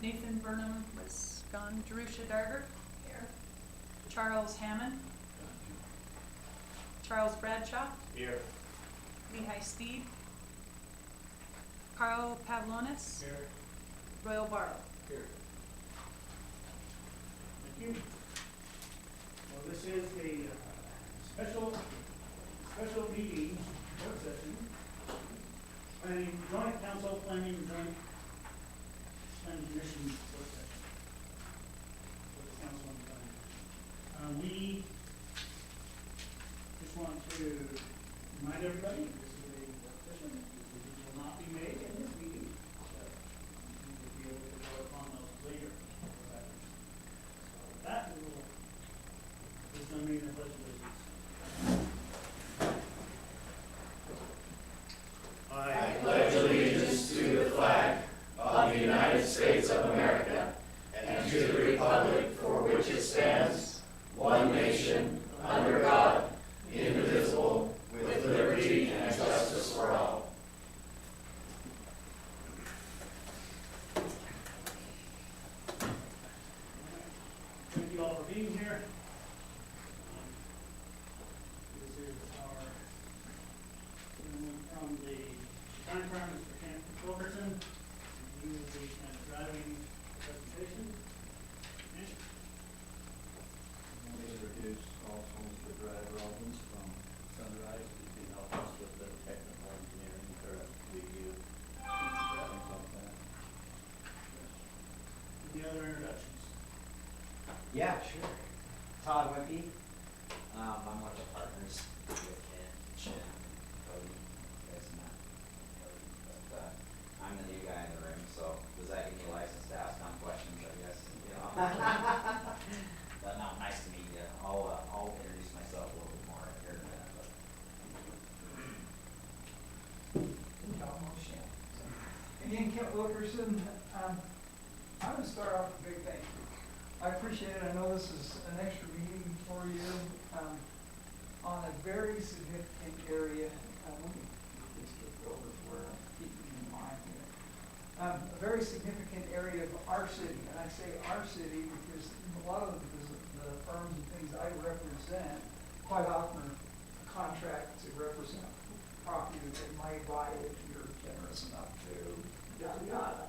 Nathan Burnham was gone. Jerusha Darger. Here. Charles Hammond. Charles Bradshaw. Here. Lehigh Steed. Carl Pavlonis. Here. Royal Barlow. Here. Thank you. Well, this is a special meeting, work session, joint council planning, joint planning commission work session. For the council on planning. We just want to remind everybody, this is a work session. Decisions will not be made in this meeting. You will be able to go upon those later. So with that, we will, please join me in the pledge of allegiance. I pledge allegiance to the flag of the United States of America and to the republic for which it stands, one nation, under God, indivisible, with liberty and justice for all. Thank you all for being here. This is our gentleman from the time department for Camp Wilkerson. He will be kind of driving the presentation. Nick? Let me introduce also Mr. Brad Robbins from Sunrise, who can help us with the technical engineering review. Things like that. Any other introductions? Yeah, sure. Todd Wimpy. I'm one of the partners with Ken, Cody. You guys met Cody, but I'm the new guy in the room, so does that give me a license to ask on questions, I guess? You know? But no, nice to meet you. I'll introduce myself a little bit more here in a minute. But. Again, Kent Wilkerson. I'm going to start off with a big thank you. I appreciate it. I know this is an extra meeting for you on a very significant area. Let me just get over to where I'm keeping in mind here. A very significant area of our city, and I say our city because a lot of the firms and things I represent quite often are contract to represent property that they might buy if you're generous enough to, yada yada.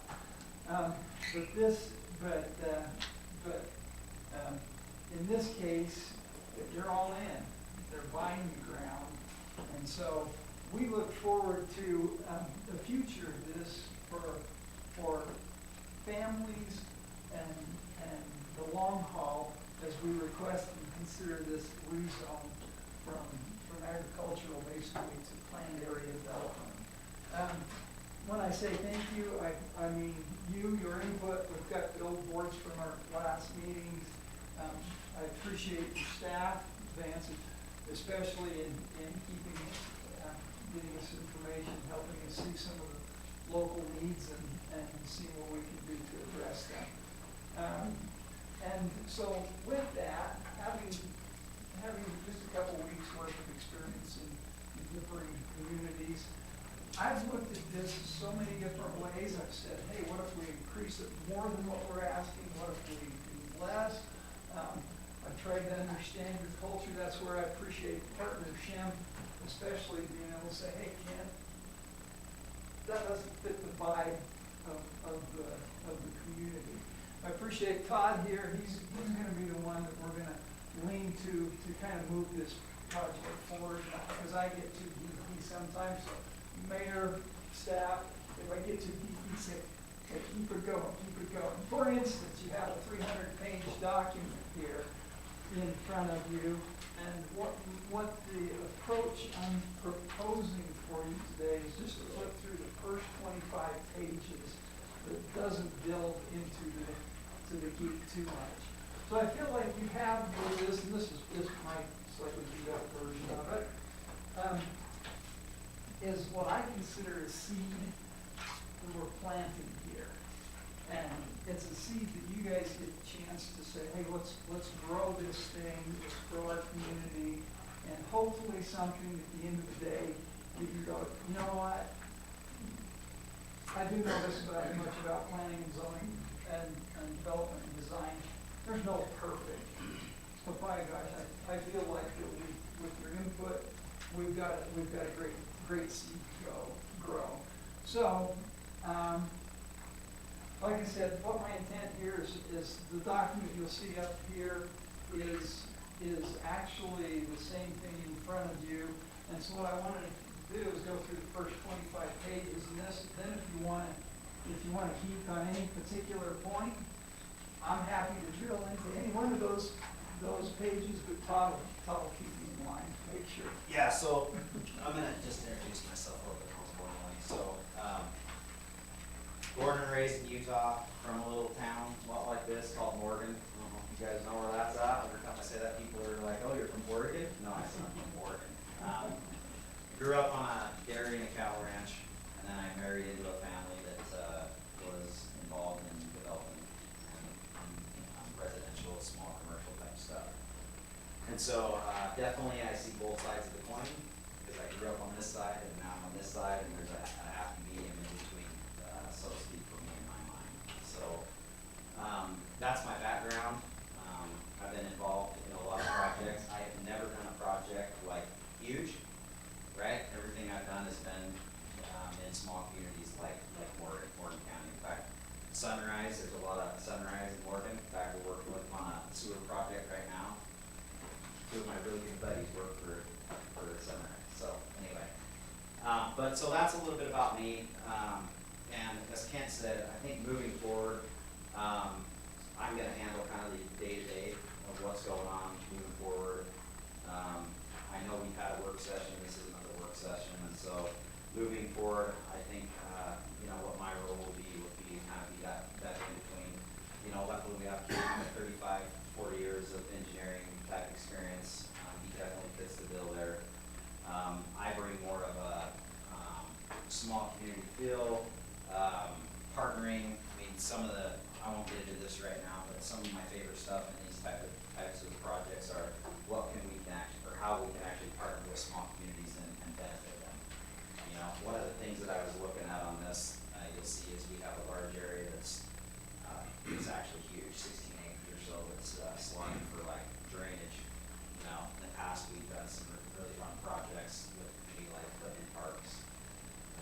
In this case, you're all in. They're buying the ground. And so we look forward to the future of this for families and the long haul as we request and consider this rezone from agricultural basically to planned area development. When I say thank you, I mean your input. We've got billboards from our last meetings. I appreciate your staff, Vance, especially in keeping getting us information, helping us see some of the local needs and see what we can do to address them. And so with that, having just a couple weeks worth of experience in differing communities, I've looked at this so many different ways. I've said, hey, what if we increase it more than what we're asking? What if we do less? I've tried to understand your culture. That's where I appreciate partner Shem, especially being able to say, hey, Ken, that doesn't fit the vibe of the community. I appreciate Todd here. He's going to be the one that we're going to lean to kind of move this project forward, because I get too geeky sometimes. So mayor, staff, if I get too geeky, say, hey, keep it going, keep it going. For instance, you have a 300-page document here in front of you, and what the approach I'm proposing for you today is just to flip through the first 25 pages that doesn't delve into the geek too much. So I feel like you have this, and this is my slightly beat up version of it, is what I consider a seed that we're planting here. And it's a seed that you guys get a chance to say, hey, let's grow this thing, let's grow our community, and hopefully something at the end of the day that you go, you know what? I do know this about much about planning and zoning, and there's no perfect. But by gosh, I feel like that with your input, we've got a great seed to grow. So, like I said, what my intent here is the document you'll see up here is actually the same thing in front of you. And so what I wanted to do is go through the first 25 pages, and then if you want to geek on any particular point, I'm happy to drill into any one of those pages, but Todd will keep me in line, make sure. Yeah, so I'm gonna just introduce myself a little bit more formally. So, born and raised in Utah, from a little town, a lot like this, called Morgan. I don't know if you guys know where that's at. Every time I say that, people are like, "Oh, you're from Oregon?" No, I'm from Oregon. Grew up on a dairy and a cow ranch, and then I married into a family that was involved in development and residential, small commercial type stuff. And so definitely I see both sides of the coin, because I grew up on this side and now I'm on this side, and there's a happy medium in between, so to speak, for me in my mind. So that's my background. I've been involved in a lot of projects. I have never done a project like huge, right? Everything I've done has been in small communities like Morgan County. In fact, Sunrise, there's a lot of Sunrise in Morgan. In fact, we're working with them on a sewer project right now. Two of my really good buddies work for Sunrise. So anyway, but so that's a little bit about me. And as Kent said, I think moving forward, I'm going to handle kind of the day-to-day of what's going on moving forward. I know we've had a work session. This is another work session, and so moving forward, I think what my role will be kind of be that in between. Luckily we have Kent with 35, 40 years of engineering type experience. He definitely fits the bill there. I bring more of a small community feel, partnering. I mean, I won't get into this right now, but some of my favorite stuff in these types of projects are how we can actually partner with small communities and benefit them. One of the things that I was looking at on this, you'll see, is we have a large area that's it's actually huge, 16 acres or so. It's slotted for like drainage. In the past we've done some really fun projects with maybe like putting in parks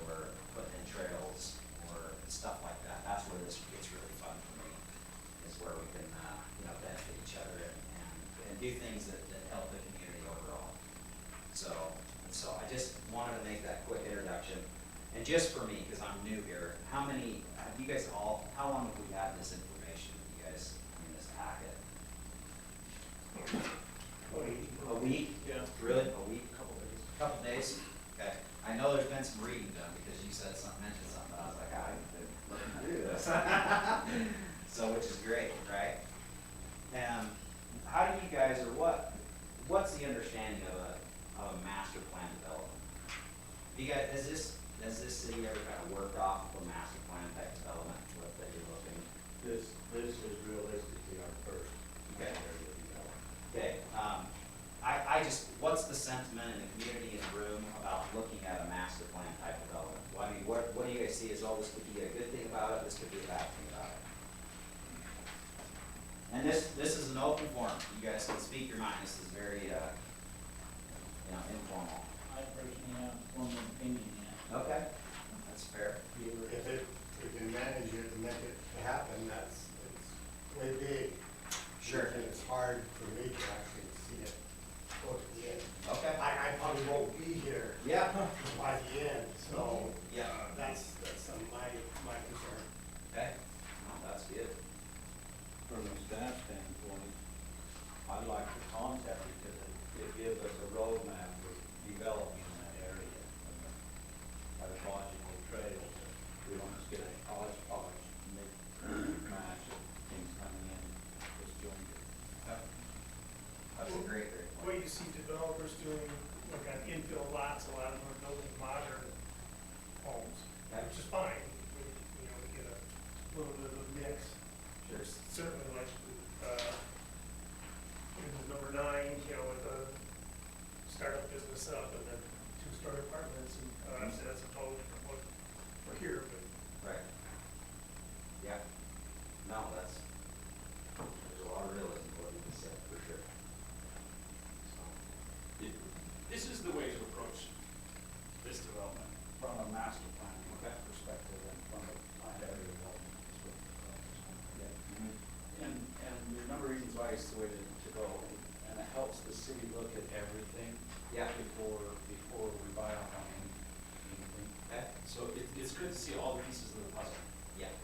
or putting in trails or stuff like that. That's where this gets really fun for me, is where we can benefit each other and do things that help the community overall. So I just wanted to make that quick introduction. And just for me, because I'm new here, how long have we had this information with you guys in this packet? A week? Yeah. Really? A week? Couple days. Couple days? Okay. I know there's been some reading done because you mentioned something, I was like, I didn't do this. So, which is great, right? And how do you guys, or what's the understanding of a master plan development? You guys, has this city ever kind of worked off of a master plan type development, what that you're looking? This is realistically our first Okay. area of development. Okay, what's the sentiment in the community in the room about looking at a master plan type development? Well, I mean, what do you guys see as, this could be a good thing about it, this could be a bad thing about it? And this is an open forum, you guys can speak your mind, this is very, informal. I personally haven't formed an opinion yet. Okay, that's fair. If we can manage it and make it happen, it's way big. Sure. And it's hard for me to actually see it go to the end. Okay. I probably won't be here Yeah. by the end, so. Yeah. That's my concern. Okay, no, that's good. From a staff standpoint, I like the concept because it gives us a roadmap for developing that area. Have logical trails. We don't just get a hodgepodge, mash of things coming in, disjointed. That's a great What point. you see developers doing, like on infill lots, a lot of them are building modern homes, Okay. which is fine. We get a little bit of a mix. Sure. There's certainly like, in number 9, with a startup business up and then 2-story apartments, and obviously that's a totally different what we're here, but Right. Yeah. No, there's a lot of advice, the way to go, and it helps the city look at everything. Yeah. Before we buy off on anything. Okay. So it's good to see all the pieces of the puzzle. Yeah.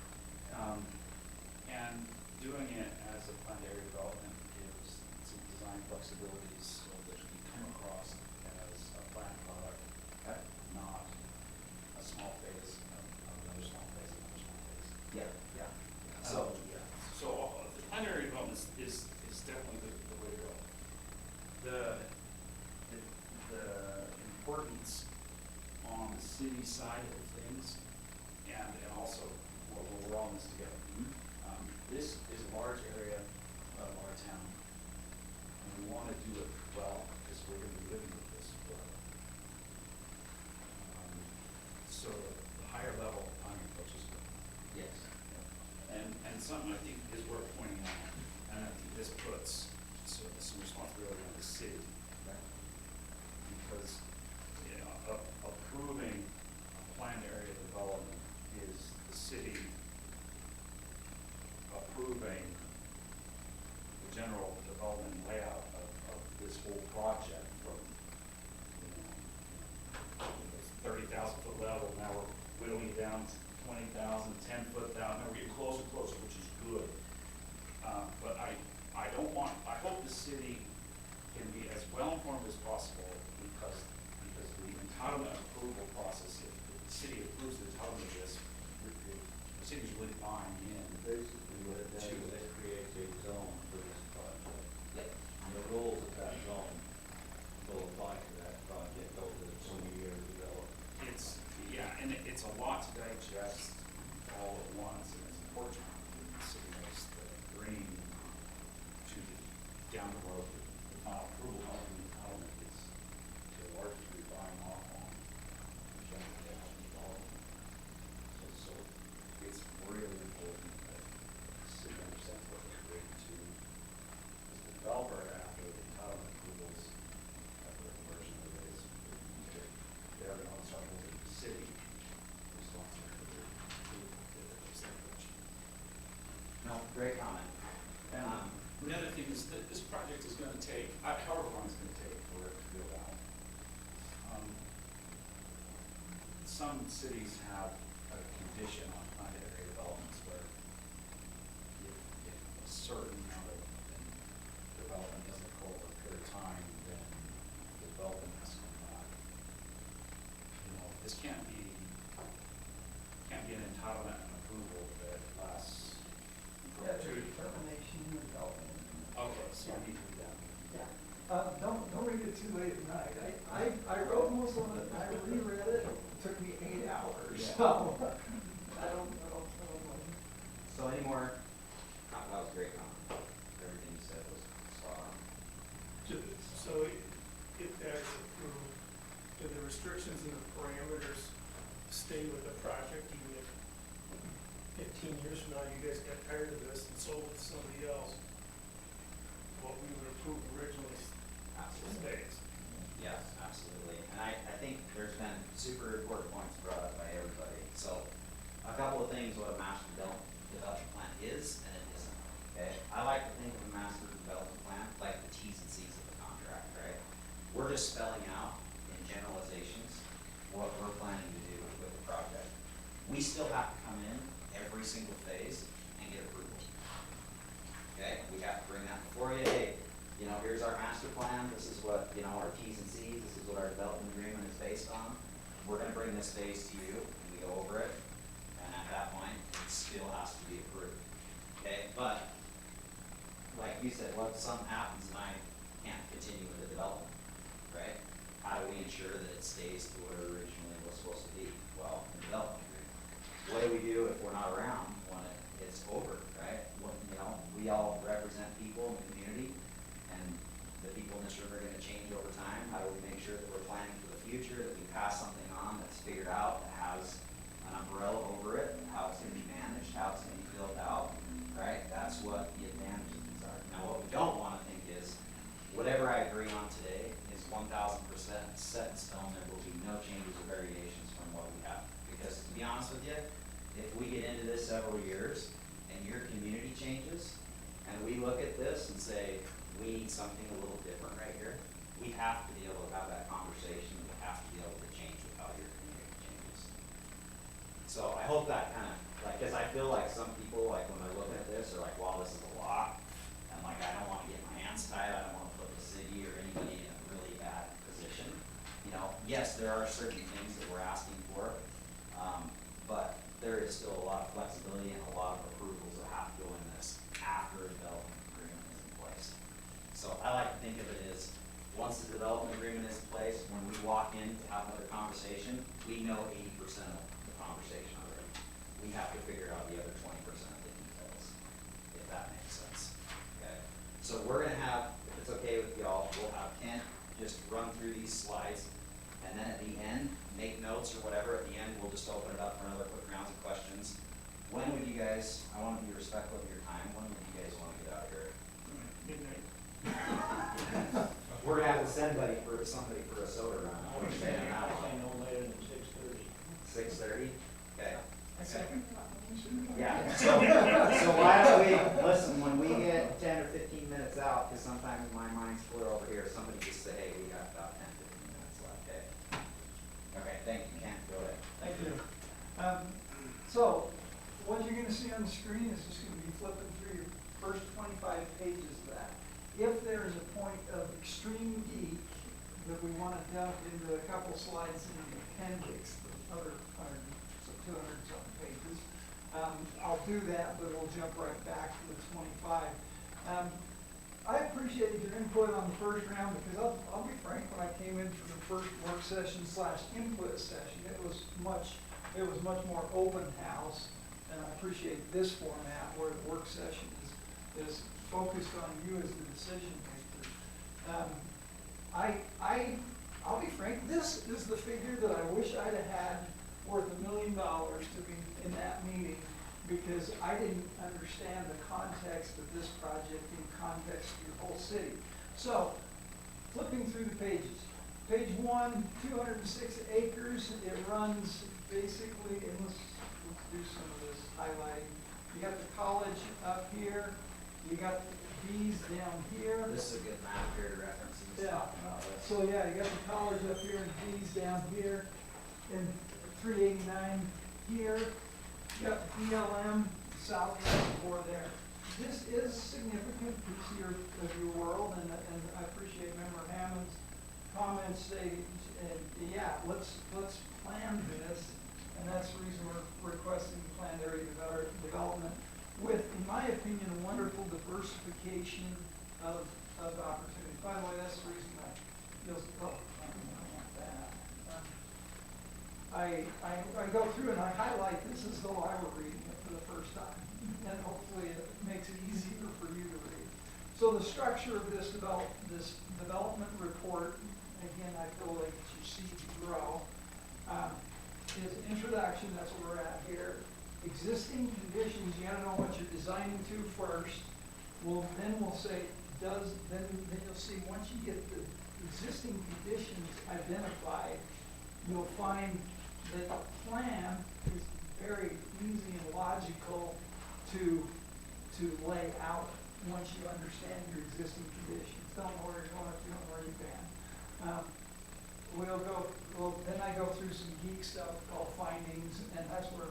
And doing it as a planned area development gives some design flexibilities so that you come across as a planned product, Okay. not a small phase of another small phase, another small phase. Yeah, yeah. So, the planned area development is definitely the way to go. The importance on the city side of things, and also, well, we're all in this together. This is a large area of our town, and we want to do it well, because we're going to be living with this forever. So the higher level planning approach is good. Yes. And something I think is worth pointing out, and I think this puts some responsibility on the city. Because, you know, approving a planned area development is the city approving the general development layout of this whole project from, you know, 30,000-foot level, now we're whittling it down to 20,000, 10-foot down, now we're getting closer and closer, which is good. But I hope the city can be as well informed as possible, because the entitlement approval process, if the city approves the entitlement of this, the city's really buying in. Basically, what it does is it creates a zone for this project. And the rules of that zone will apply to that project over the 20-year development. It's a lot to digest all at once, and it's important that the city makes the green to down the road. The final approval of the entitlement is to a large degree buying off on the general development. So it's really important that the city understands what they're agreeing to. As the developer, after the entitlement approvals, after the conversion of it is, they're going to start holding the city responsible for their approval, No, great comment. And another thing is that this project is going to take, however long it's going to take for it to build out. Some cities have a condition on planned area developments where if a certain amount of development doesn't occur over a period of time, then the development has to come back. You know, this can't be an entitlement and approval that lasts for Yeah, two. determination, development. Okay, so I need to read that. Yeah. Don't read it too late at night. I wrote most of it, I reread it, it took me 8 hours, Yeah. so I don't know. So any more, that was a great comment. Everything you said was spot on. So if that is approved, do the restrictions and the parameters stay with the project even if 15 years from now you guys got tired of this and sold it to somebody else? What we would approve originally Absolutely. stays. Yes, absolutely. And I think there's been super important points brought up by everybody. So a couple of things what a master development plan is and it isn't. Okay? I like to think of a master development plan like the T's and C's of the contract, right? We're just spelling out in generalizations what we're planning to do with the project. We still have to come in every single phase and get approval. Okay, we have to bring that before you. Hey, you know, here's our master plan. This is what, you know, our T's and C's. This is what our development agreement is based on. We're going to bring this phase to you, and we go over it. And at that point, it still has to be approved. Okay, but like you said, what if something happens and I can't continue with the development, right? How do we ensure that it stays to what it originally was supposed to be? Well, the development agreement. What do we do if we're not around when it's over, right? When, you know, we all represent people in the community, and the people in this room are going to change over time. How do we make sure that we're planning for the future, that we pass something on that's figured out, that has an umbrella over it, how it's going to be managed, how it's going to be filled out, right? That's what the advantages are. Now, what we don't want to think is, whatever I agree on today is 1,000% set in stone. There will be no changes or variations from what we have. Because to be honest with you, if we get into this several years and your community changes, and we look at this and say, we need something a little different right here, we have to be able to have that conversation, we have to be able to change with how your community changes. So I hope that kind of, like, cause I feel like some people, like, when they're looking at this, are like, wow, this is a lot. And like, I don't wanna get my hands tied, I don't wanna put the city or anybody in a really bad position. You know, yes, there are certain things that we're asking for, but there is still a lot of flexibility and a lot of approvals that have to go in this after a development agreement is in place. So I like to think of it as, once the development agreement is in place, when we walk in to have another conversation, we know 80% of the conversation already. We have to figure out the other 20% of the details, if that makes sense. Okay, so we're gonna have, if it's okay with y'all, we'll have Kent just run through these slides, and then at the end, make notes or whatever. At the end, we'll just open it up for another quick rounds of questions. When would you guys, I want to be respectful of your time, when would you guys want to get out of here? Midnight. We're gonna have to send somebody for a soda run. I would say no later than 6:30. 6:30? Okay. I second. Yeah, so why don't we, listen, when we get 10 or 15 minutes out, because sometimes my mind's clear over here, somebody just say, hey, we got about 10, 15 minutes left, okay? Okay, thank you, Kent, go ahead. Thank you. So, what you're gonna see on the screen is just gonna be flipping through your first 25 pages of that. If there is a point of extreme geek that we wanna dump into a couple slides in the appendix, the other 200 something pages, I'll do that, but we'll jump right back to the 25. I appreciated your input on the first round because I'll be frank, when I came in for the first work session / input session, it was much more open house, and I appreciate this format where the work session is focused on you as the decision maker. I'll be frank, this is the figure that I wish I'd have had worth $1 million to be in that meeting, because I didn't understand the context of this project in context of your whole city. So, flipping through the pages. Page 1, 206 acres, it runs basically, and let's do some of this highlighting. You got the college up here, you got B's down here. This is a good map here to reference and Yeah. talk about this. So yeah, you got the college up here and B's down here, and 389 here. You got the BLM south reservoir there. This is significant piece of your world, and I appreciate Member Hammond's comments saying, yeah, let's plan this, and that's the reason we're requesting planned area development with, in my opinion, a wonderful diversification of opportunities. By the way, that's the reason I feel, I don't want that. I go through and I highlight this as though I were reading it for the first time, and hopefully it makes it easier for you to read. So the structure of this development report, again, I feel like it's your seed to grow, is introduction, that's where we're at here. Existing conditions, you gotta know what you're designing to first. Then we'll say, then you'll see, once you get the existing conditions identified, you'll find that the plan is very easy and logical to lay out once you understand your existing conditions. Don't know where you're going if you don't know where you've been. Then I go through some geek stuff called findings, and that's where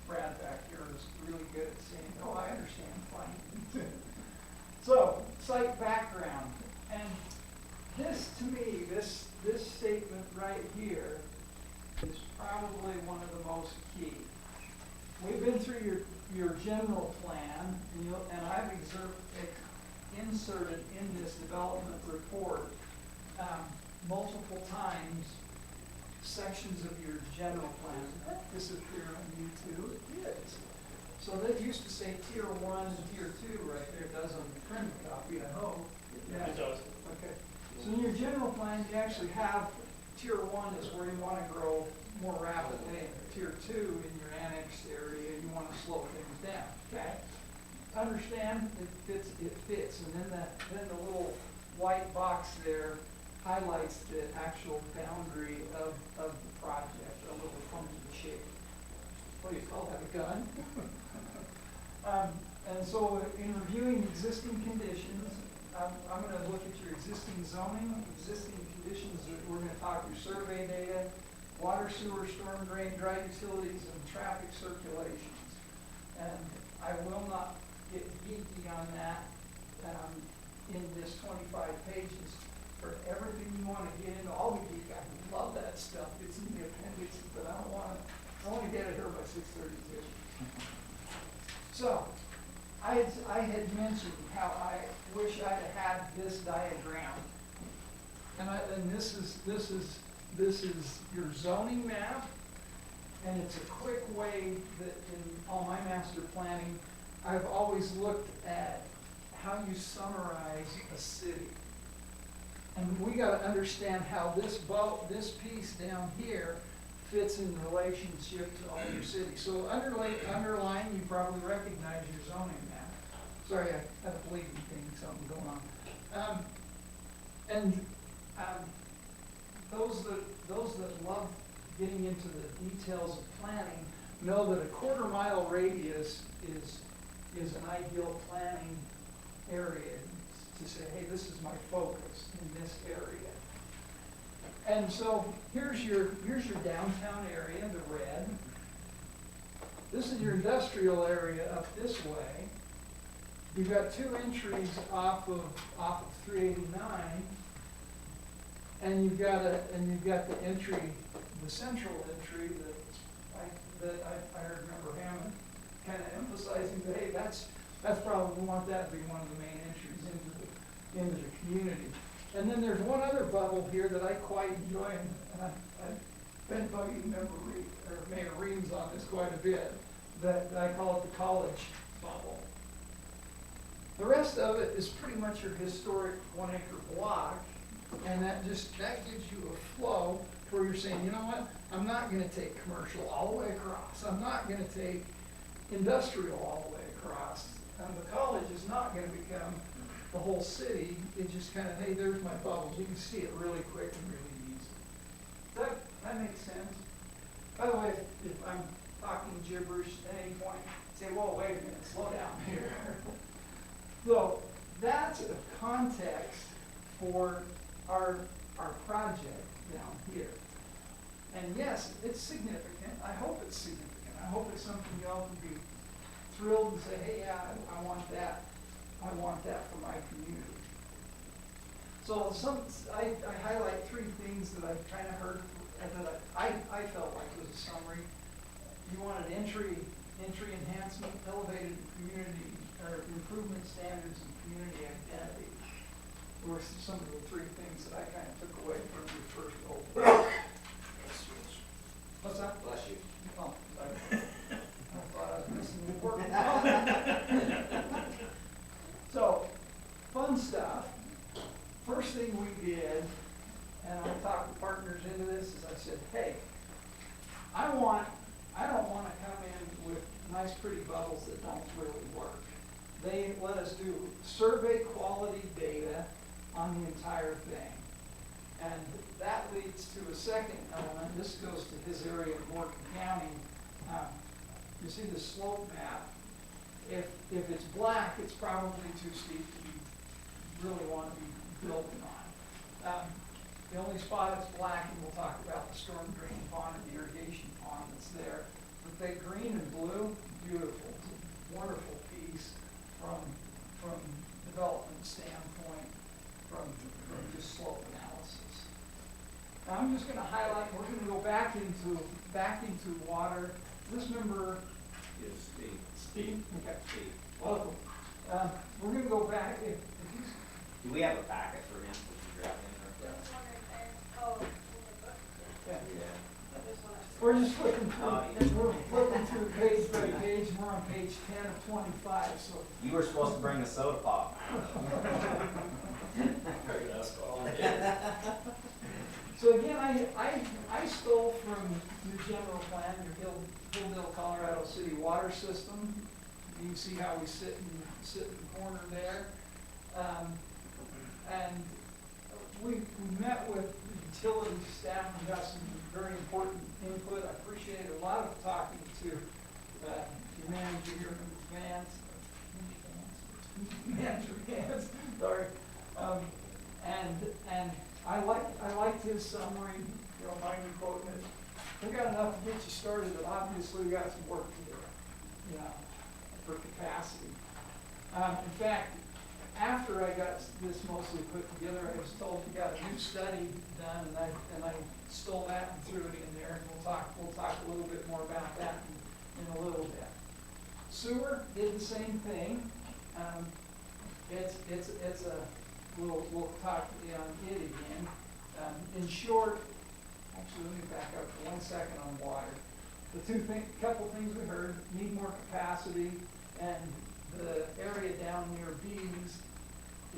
Brad back here is really good at saying, oh, I understand findings. So, site background, and this, to me, this statement right here is probably one of the most key. We've been through your general plan, and I've inserted in this development report multiple times sections of your general plan. Did that disappear on YouTube? It did. So that used to say tier 1 and tier 2 right there. It does on the printed copy, I hope. Yeah. It does. Okay. So in your general plan, you actually have tier 1 is where you want to grow more rapidly. Tier 2 in your annexed area, you want to slow things down. Okay. Understand it fits, and then the little white box there highlights the actual boundary of the project, a little funky shape. What do you call that, a gun? And And so in reviewing existing conditions, I'm gonna look at your existing zoning, existing conditions, we're gonna talk your survey data, water, sewer, storm drain, dry utilities, and traffic circulations. And I will not get geeky on that, in this 25 pages. For everything you wanna get into, I'll be geek, I love that stuff, it's in the appendix, but I wanna get it here by 6:32. So, I had mentioned how I wish I'd had this diagram. And this is your zoning map, and it's a quick way that in all my master planning, I've always looked at how you summarize a city. And we gotta understand how this piece down here fits in relationship to all your cities. So underline, you probably recognize your zoning map. Sorry, I had a bleeding thing, something going on. Those that love getting into the details of planning know that a 1/4 mile radius is an ideal planning area to say, hey, this is my focus in this area. And so here's your downtown area, the red. This is your industrial area up this way. You've got 2 entries off of 389, and you've got the entry, the central entry that I remember Hammond kind of emphasizing that, hey, that's probably, we want that to be one of the main entries into the community. And then there's one other bubble here that I quite enjoy, and I've been bugging Mayor Reams on this quite a bit, that I call it the college bubble. The rest of it is pretty much your historic 1-acre block, and that gives you a flow where you're saying, you know what, I'm not gonna take commercial all the way across, I'm not gonna take industrial all the way across, and the college is not gonna become the whole city. It just kind of, hey, there's my bubbles, you can see it really quick and really easy. That makes sense? By the way, if I'm talking gibberish at any point, say, whoa, wait a minute, slow down here. So that's a context for our project down here. And yes, it's significant. I hope it's significant. I hope it's something y'all can be thrilled and say, hey, yeah, I want that. I want that for my community. So I highlight 3 things that I kind of heard, and that I felt like was a summary. You want an entry enhancement, elevated community, or improvement standards and community identity. Were some of the 3 things that I kind of took away from your first goal. What's that? Bless you. Oh, sorry. I thought I was missing the important. So, fun stuff. First thing we did, and I talked the partners into this, is I said, hey, I don't want to come in with nice pretty bubbles that don't really work. They let us do survey quality data on the entire thing. And that leads to a second element. This goes to his area of Morgan County. You see the slope map. If it's black, it's probably too steep to really want to be building on. The only spot that's black, and we'll talk about the storm drain pond and the irrigation pond that's there. But that green and blue, beautiful. It's a wonderful piece from development standpoint, from just slope analysis. Now I'm just going to highlight. We're going to go back into water. This member Yes, Steve. Steve. Okay. Steve. Welcome. We're going to go back. If he's, Do we have a packet for him? We can grab him or- yeah. Yeah. We're just flipping through page by page. We're on page 10 of 25. So You were supposed to bring a soda pop. So again, I stole from your general plan, your Hilldale, Colorado City water system. You can see how we sit in the corner there. And we met with the utility staff and got some very important input. I appreciated a lot of talking to your manager here, Vance. this summary, you don't mind me quoting it. We got enough to get you started, but obviously we got some work to do, you know, for capacity. In fact, after I got this mostly put together, I was told we got a new study done, and I stole that and threw it in there, and we'll talk a little bit more about that in a little bit. Sewer did the same thing. It's a, we'll talk on it again. In short, actually, let me back up for 1 second on water. Couple things we heard, need more capacity, and the area down near B's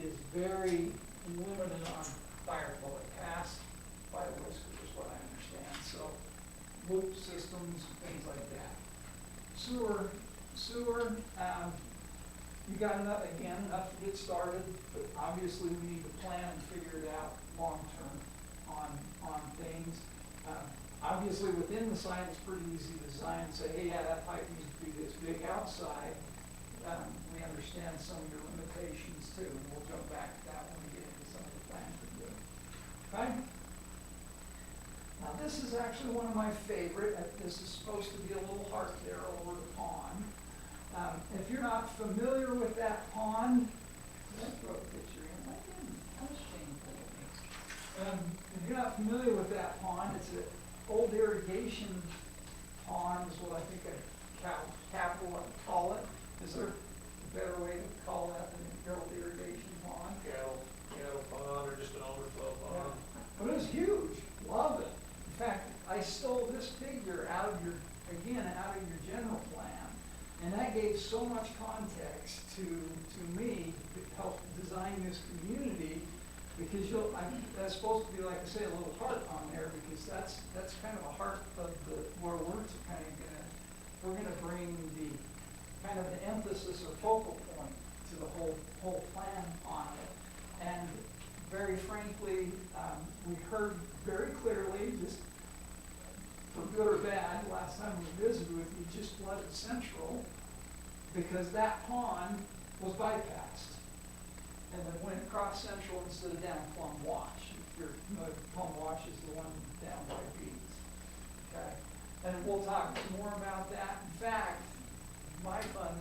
is very limited on fire flow. It passed by the whisker is what I understand. So loop systems, things like that. Sewer, you got enough to get started, but obviously we need to plan and figure it out long-term on things. Obviously within the site, it's pretty easy to design and say, hey, yeah, that pipe needs to be this big. Outside, we understand some of your limitations too, and we'll jump back to that when we get into some of the plans we do. Okay? Now this is actually one of my favorite. This is supposed to be a little heart there over the pond. If you're not familiar with that pond, let's throw a picture in. I didn't. That was shameful of me. If you're not familiar with that pond, it's an old irrigation pond is what I think a capital would call it. Is there a better way to call that than an old irrigation pond? Cattle pond or just an overflow pond. But it was huge. Love it. In fact, I stole this figure out of your general plan. And that gave so much context to me to help design this community, because that's supposed to be, like I say, a little heart on there, because that's kind of a heart of where we're kind of gonna bring the kind of the emphasis or focal point to the whole plan on it. And very frankly, we heard very clearly, just for good or bad, last time we visited with you, just flooded Central, because that pond was bypassed. And then went across Central instead of down Plum Wash. If you're familiar, Plum Wash is the one down by Beats. Okay? And we'll talk some more about that. In fact,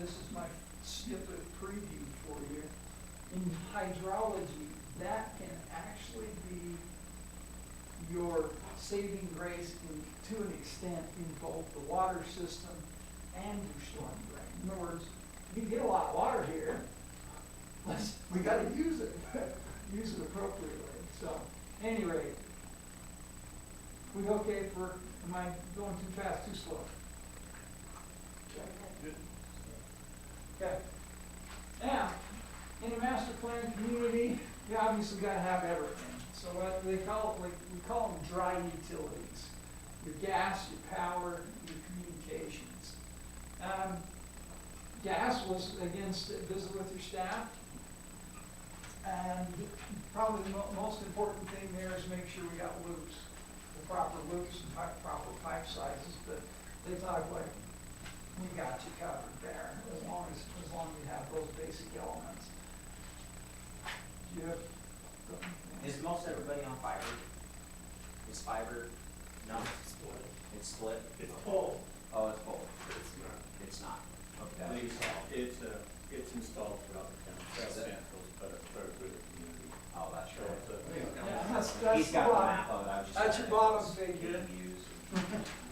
this is my snippet preview for you. In hydrology, that can actually be your saving grace to an extent in both the water system and your storm drain. In other words, you get a lot of water here. We got to use it, use it appropriately. So, at any rate, we okay for? Am I going too fast, too slow? Okay. Okay. Now, in a master plan community, you obviously got to have everything. So what they call it, we call them dry utilities: your gas, your power, your communications. Gas was, again, visit with your staff. And probably the most important thing there is make sure we got loops, the proper loops and proper pipe sizes. But they talk like, we got you covered there, as long as you have those basic elements. Do you have something? Is most everybody on fiber? Is fiber? No? It's split. It's split? It's pole. Oh, it's both. It's not. It's not. Okay. It's installed throughout the county, South Is it? Central, but it's part of the community. Oh, that's So right. it's a, Yeah, that's He's the got the bottom. map of it, I was just. That's your wondering bottom if it's figure. being used.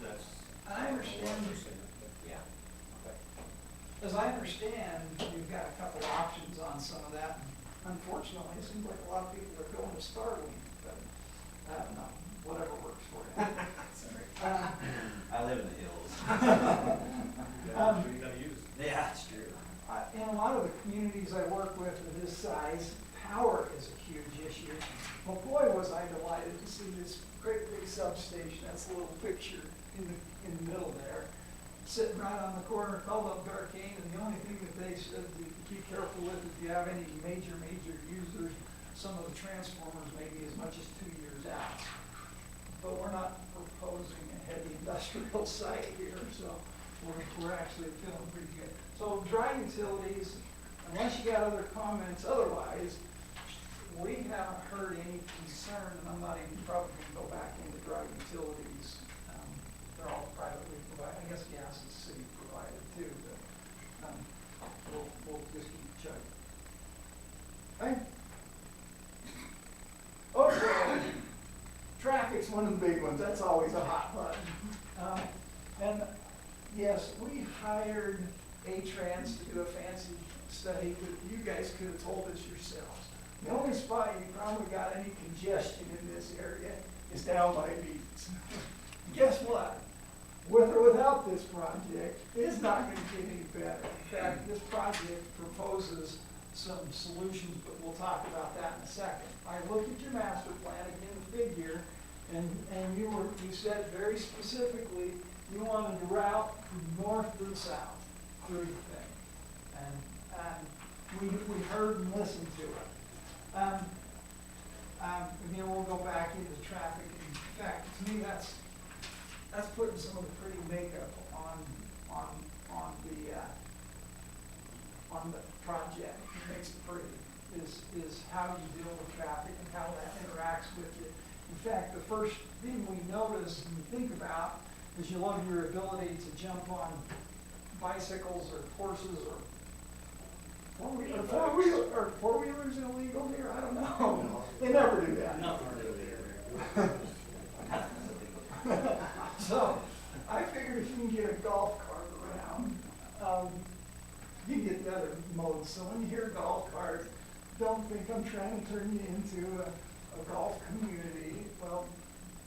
that's. I understand. Yeah. Okay. As I understand, you've got a couple options on some of that. Unfortunately, it seems like a lot of people are going to Starlink, but I don't know, whatever works for you. Sorry. Uh, I live in the hills. Yeah, you gotta use. Yeah, it's true. In a lot of the communities I work with of this size, power is a huge issue. Well, boy, was I delighted to see this great big substation. That's a little picture in the middle there, sitting right on the corner, called up Darkane, and the only thing that they said to be careful with, if you have any major users, some of the transformers may be as much as 2 years out. But we're not proposing a heavy industrial site here, so we're actually feeling pretty good. So dry utilities, unless you got other comments otherwise, we haven't heard any concern, and I'm not even probably gonna go back into dry utilities. They're all privately provided, I guess gas is city provided too, but, we'll just keep checking. Okay? Okay, traffic's one of the big ones, that's always a hot button. And yes, we hired A-Trans to do a fancy study, but you guys could have told us yourselves. The only spot you probably got any congestion in this area is down by Beats. Guess what? With or without this project, it's not gonna get any better. In fact, this project proposes some solutions, but we'll talk about that in a second. I looked at your master plan, again, the figure, and you said very specifically, you wanted to route from north to south through the thing. And we heard and listened to it. Again, we'll go back into traffic. In fact, to me, that's putting some of the pretty makeup on the project. It makes it pretty, is how you deal with traffic and how that interacts with you. In fact, the first thing we notice and think about is you love your ability to jump on bicycles or horses or four-wheelers illegal here, I don't know. They never do that. Nothing to do with it. So, I figured if you can get a golf cart around, you can get the other modes. So when you hear golf cart, don't think I'm trying to turn you into a golf community. Well,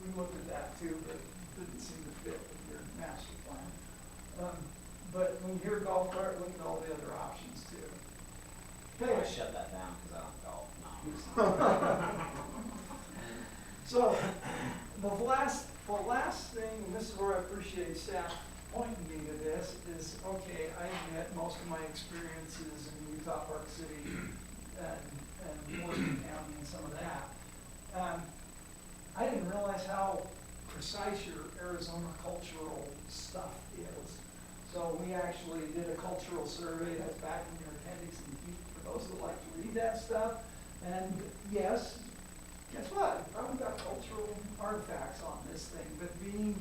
we looked at that too, but it didn't seem to fit with your master plan. But when you hear golf cart, look at all the other options too. I shut that down because I don't golf now. So, the last thing, and this is where I appreciate staff pointing me to this, is, okay, I admit most of my experiences in Utah Park City and Morgan County and some of that. I didn't realize how precise your Arizona cultural stuff is. So we actually did a cultural survey that's back in your appendix, and for those that like to read that stuff. And yes, guess what? You probably got cultural artifacts on this thing, but being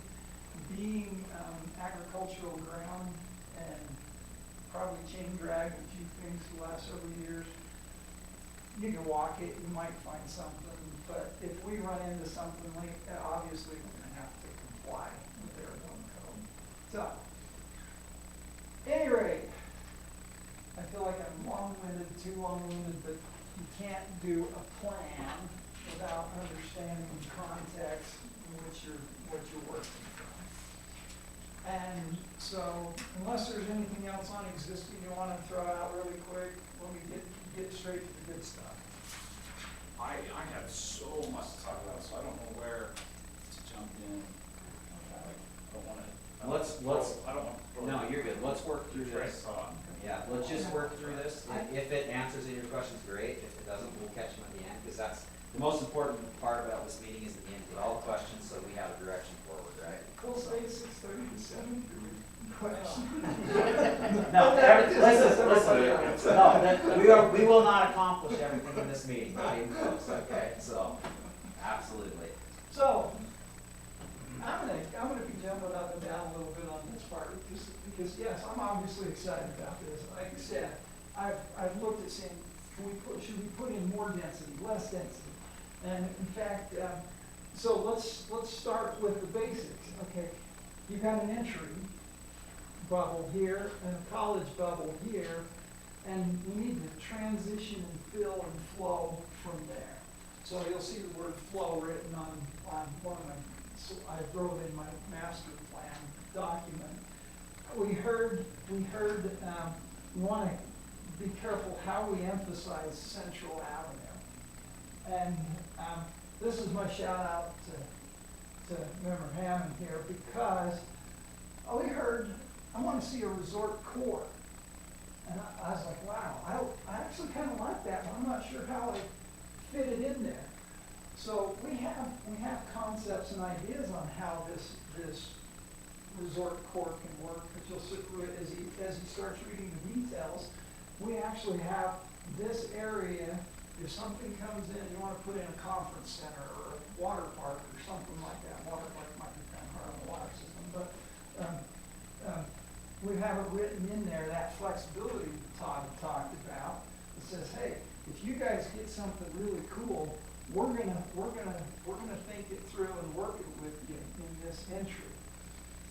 agricultural ground and probably chain drag a few things the last several years, you can walk it, you might find something, but if we run into something like that, obviously we're gonna have to comply with Arizona code. So, at any rate, I feel like I'm long-winded, too long-winded, but you can't do a plan without understanding the context in which what you're working from. And so, unless there's anything else on existing you want to throw out really quick, let me get straight to the good stuff. I have so much to talk about, so I don't know where to jump in. Okay. I don't wanna. I don't want to throw. No, you're good. Let's work through Train this. thought. Yeah, let's just work through this. If it answers any of your questions, great. If it doesn't, we'll catch them at the end, because that's the most important part about this meeting is at the end, get all the questions so we have a direction forward, right? We'll say 6:30 to 7. No, listen. No, we will not accomplish everything in this meeting, not even close, okay? So, absolutely. So, I'm gonna be jumping up and down a little bit on this part, just because yes, I'm obviously excited about this. Like I said, I've looked at saying, should we put in more density, less density? And in fact, so let's start with the basics. Okay, you've got an entry bubble here and a college bubble here, and we need to transition and fill and flow from there. So you'll see the word flow written on one of my, so I wrote in my master plan document. We heard we want to be careful how we emphasize Central Avenue. And this is my shout out to Member Hammond here, because we heard, I want to see a resort core. And I was like, wow, I actually kind of like that, but I'm not sure how I fit it in there. So we have concepts and ideas on how this resort core can work, but you'll see as he starts reading the details, we actually have this area if something comes in, you wanna put in a conference center or a water park or something like that, water park might be kind of hard on the water system, but, we have it written in there, that flexibility Todd talked about. It says, hey, if you guys get something really cool, we're gonna think it through and work it with you in this entry.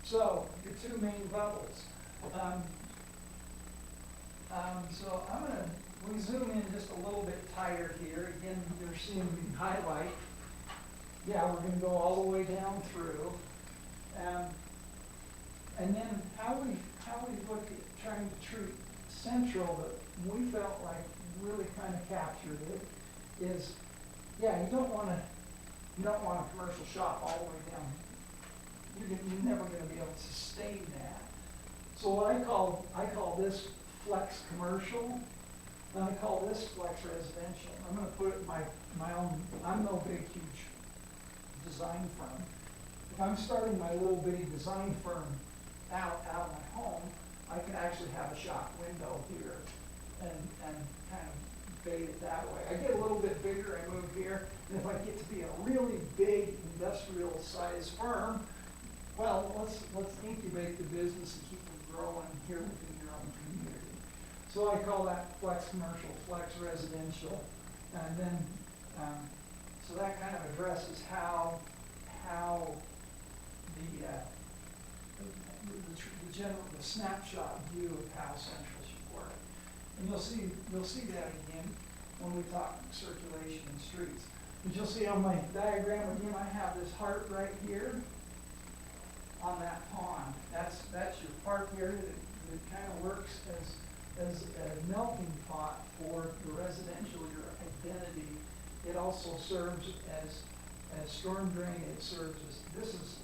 So, your two main bubbles. So we zoom in just a little bit tighter here. Again, you're seeing me highlight. Yeah, we're gonna go all the way down through. And then how we look at trying to treat Central that we felt like really kind of captured it is, yeah, you don't want a commercial shop all the way down. You're never gonna be able to sustain that. So what I call this flex commercial, and I call this flex residential. I'm gonna put it in my own, I'm no big, huge design firm. If I'm starting my little bitty design firm out of my home, I can actually have a shop window here and kind of bait it that way. I get a little bit bigger, I move here, and if I get to be a really big industrial size firm, well, let's incubate the business and keep them growing here within your own community. So I call that flex commercial, flex residential, and then, so that kind of addresses how the snapshot view of how Central should work. And you'll see that again when we talk circulation and streets. But you'll see on my diagram again, I have this heart right here on that pond. That's your park area that kind of works as a melting pot for the residential, your identity. It also serves as storm drain. It serves as, this is,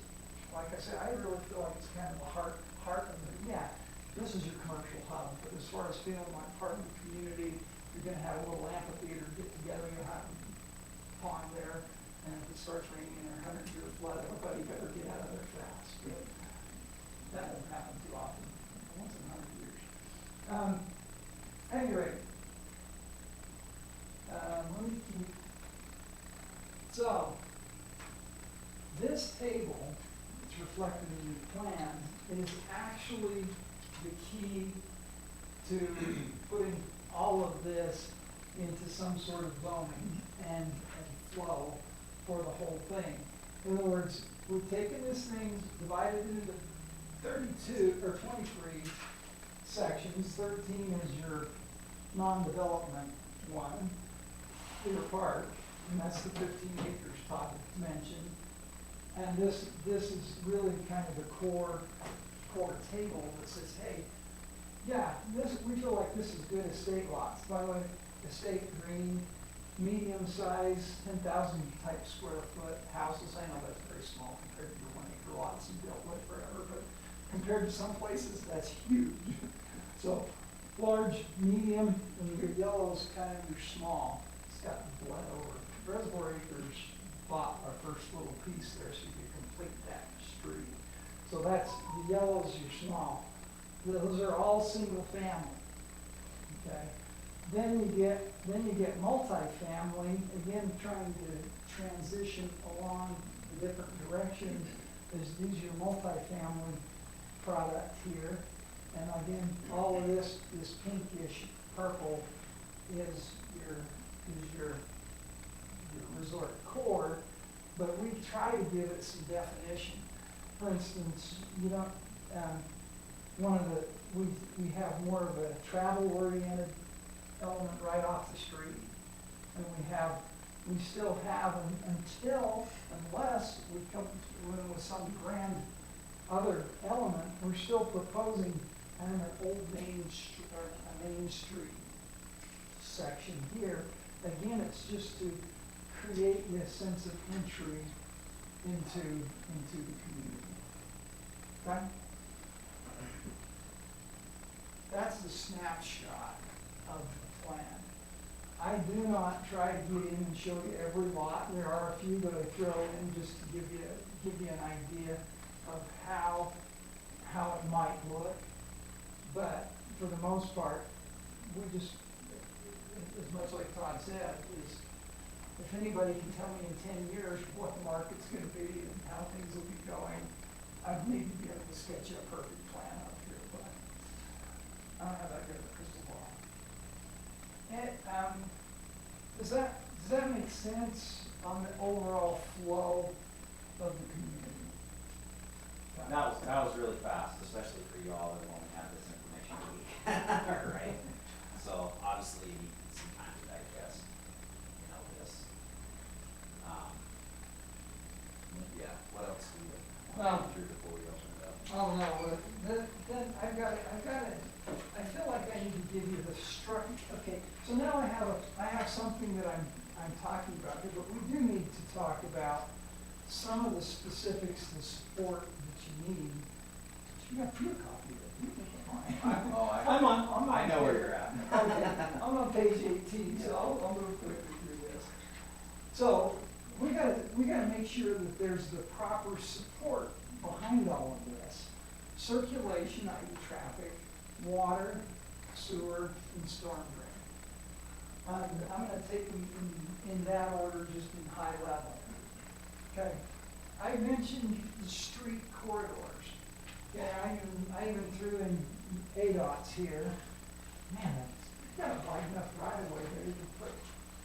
like I said, I really feel like it's kind of the heart of it. Yeah, this is your commercial hub, but as far as feeling like part of the community, you're gonna have a little amphitheater get together, you'll have a pond there, and if it starts raining or 100-year flood, everybody better get out of there fast. But that won't happen too often, once in 100 years. At any rate, let me keep. So, this table, it's reflected in your plan, is actually the key to putting all of this into some sort of zoning and flow for the whole thing. In other words, we've taken this thing, divided it into 32 or 23 sections. 13 is your non-development one, Clear Park, and that's the 15 acres Todd mentioned. And this is really kind of the core table that says, hey, yeah, we feel like this is good estate lots. By the way, estate green, medium size, 10,000 type square foot houses. I know that's very small compared to your 1 acre lots you built with forever, but compared to some places, that's huge. So large, medium, and your yellow's kind of your small. It's got bled over. Reservoir Acres bought our first little piece there so you could complete that street. So that's, the yellow's your small. Those are all single family, okay? Then you get multifamily, again, trying to transition along the different directions. These are your multifamily product here. And again, all of this pinkish purple is your resort core, but we try to give it some definition. For instance, you don't, we have more of a travel-oriented element right off the street, and we still have, unless we come with some grand other element, we're still proposing kind of an old Main Street section here. Again, it's just to create this sense of entry into the community. Okay? That's the snapshot of the plan. I do not try to get in and show you every lot. There are a few that I throw in just to give you an idea of how it might look. But for the most part, we just, as much like Todd said, is if anybody can tell me in 10 years what the market's gonna be and how things will be going, I'd maybe be able to sketch a perfect plan up here, but I don't have that good of a crystal ball. And, does that make sense on the overall flow of the community? That was really fast, especially for you all that only have this information a week, right? So obviously you need some time to digest, this. Yeah, what else do you want to go through before we open it up? Oh, no, but then I feel like I need to give you the okay, so now I have something that I'm talking about here, but we do need to talk about some of the specifics, the support that you need. You got your copy of it. You can get mine. I'm on I know where you're at. Okay, I'm on page 18, so I'll move quickly through this. So, we gotta make sure that there's the proper support behind all of this. Circulation, i.e. traffic, water, sewer, and storm drain. I'm gonna take them in that order, just in high level. Okay, I mentioned the street corridors. Okay, I even threw in ADOTs here. Man, you got a wide enough right of way there to put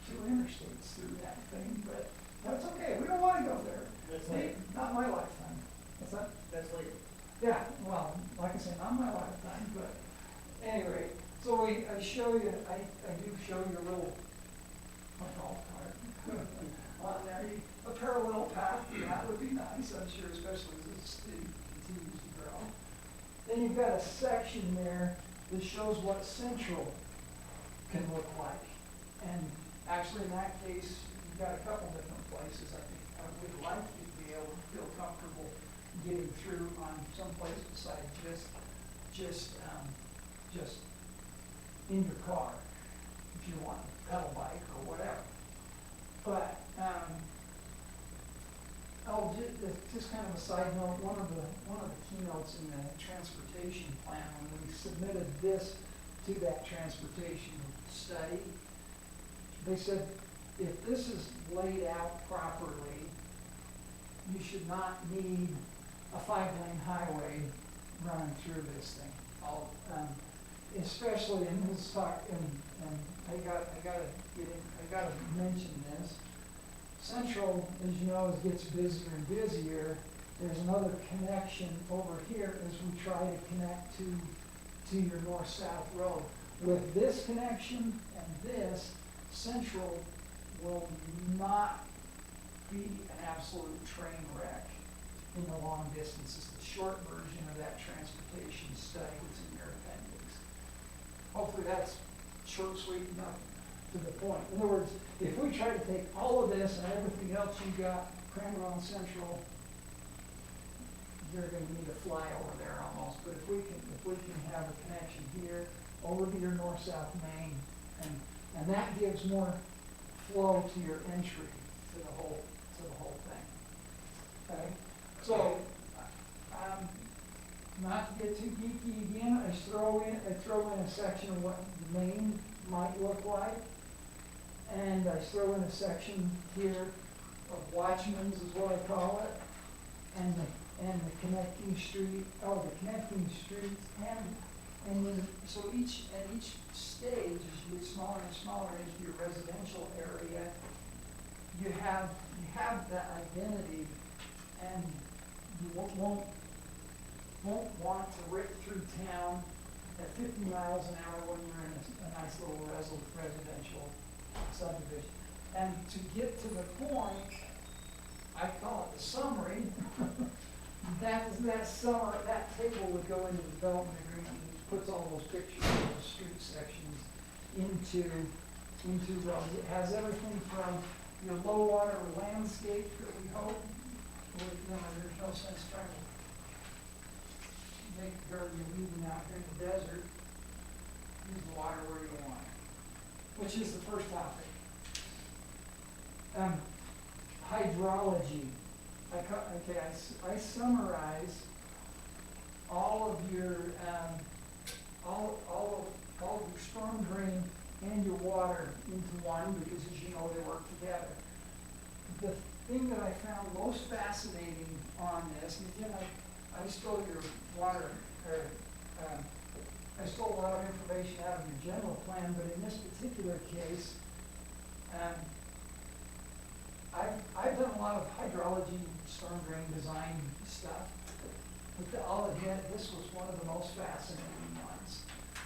2 interstates through that thing, but that's okay. We don't want to go there. That's late. Not my lifetime. What's that? That's late. Yeah, well, like I said, not my lifetime, but anyway, so I do show you a little, golf cart on there, a parallel path, that would be nice, I'm sure, especially as the city continues to grow. Then you've got a section there that shows what Central can look like. And actually, in that case, you've got a couple different places. I think I would like you to be able to feel comfortable getting through on some place besides just in your car, if you want a pedal bike or whatever. But just kind of a side note, one of the keynotes in the transportation plan, when we submitted this to that transportation study, they said if this is laid out properly, you should not need a 5-lane highway running through this thing. Especially in this talk, and I gotta mention this. Central, as you know, gets busier and busier. There's another connection over here as we try to connect to your north-south road. With this connection and this, Central will not be an absolute train wreck in the long distance. It's the short version of that transportation study that's in your appendix. Hopefully that's short, sweet enough to the point. In other words, if we try to take all of this and everything else you got, cram it on Central, you're gonna need a flyover there almost. But if we can have a connection here over to your north-south main, and that gives more flow to your entry to the whole thing. Okay? So not to get too geeky again, I throw in a section of what the main might look like. And I throw in a section here of Watchman's is what I call it, and the connecting street, and then so each stage, as you get smaller and smaller into your residential area, you have that identity, and you won't want to rip through town at 50 miles an hour when you're in a nice little residential subdivision. And to get to the point, I call it the summary. that table would go into the development agreement, and puts all those pictures of the street sections into those. It has everything from your low water landscape that we hope. There's no sense trying to make sure you're leaving out here in the desert. Use the water where you want it, which is the first topic. Hydrology. I summarize all of your storm drain and your water into one, because as you know, they work together. The thing that I found most fascinating on this, and again, I stole your water, I stole a lot of information out of your general plan, but in this particular case, I've done a lot of hydrology, storm drain design stuff, but I'll admit, this was one of the most fascinating ones,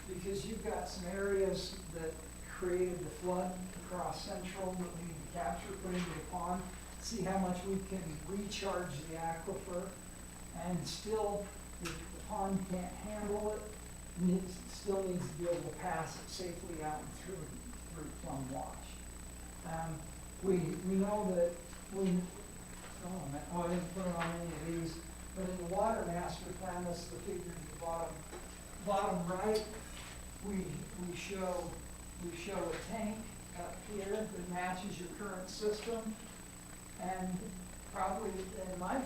because you've got some areas that created the flood across Central that we need to capture, put into the pond, see how much we can recharge the aquifer, and still, the pond can't handle it, still needs to be able to pass it safely out and through Plum Wash. We know that I didn't put it on any of these, but in the water master plan, that's the figure at the bottom right, we show a tank up here that matches your current system. And probably, and one of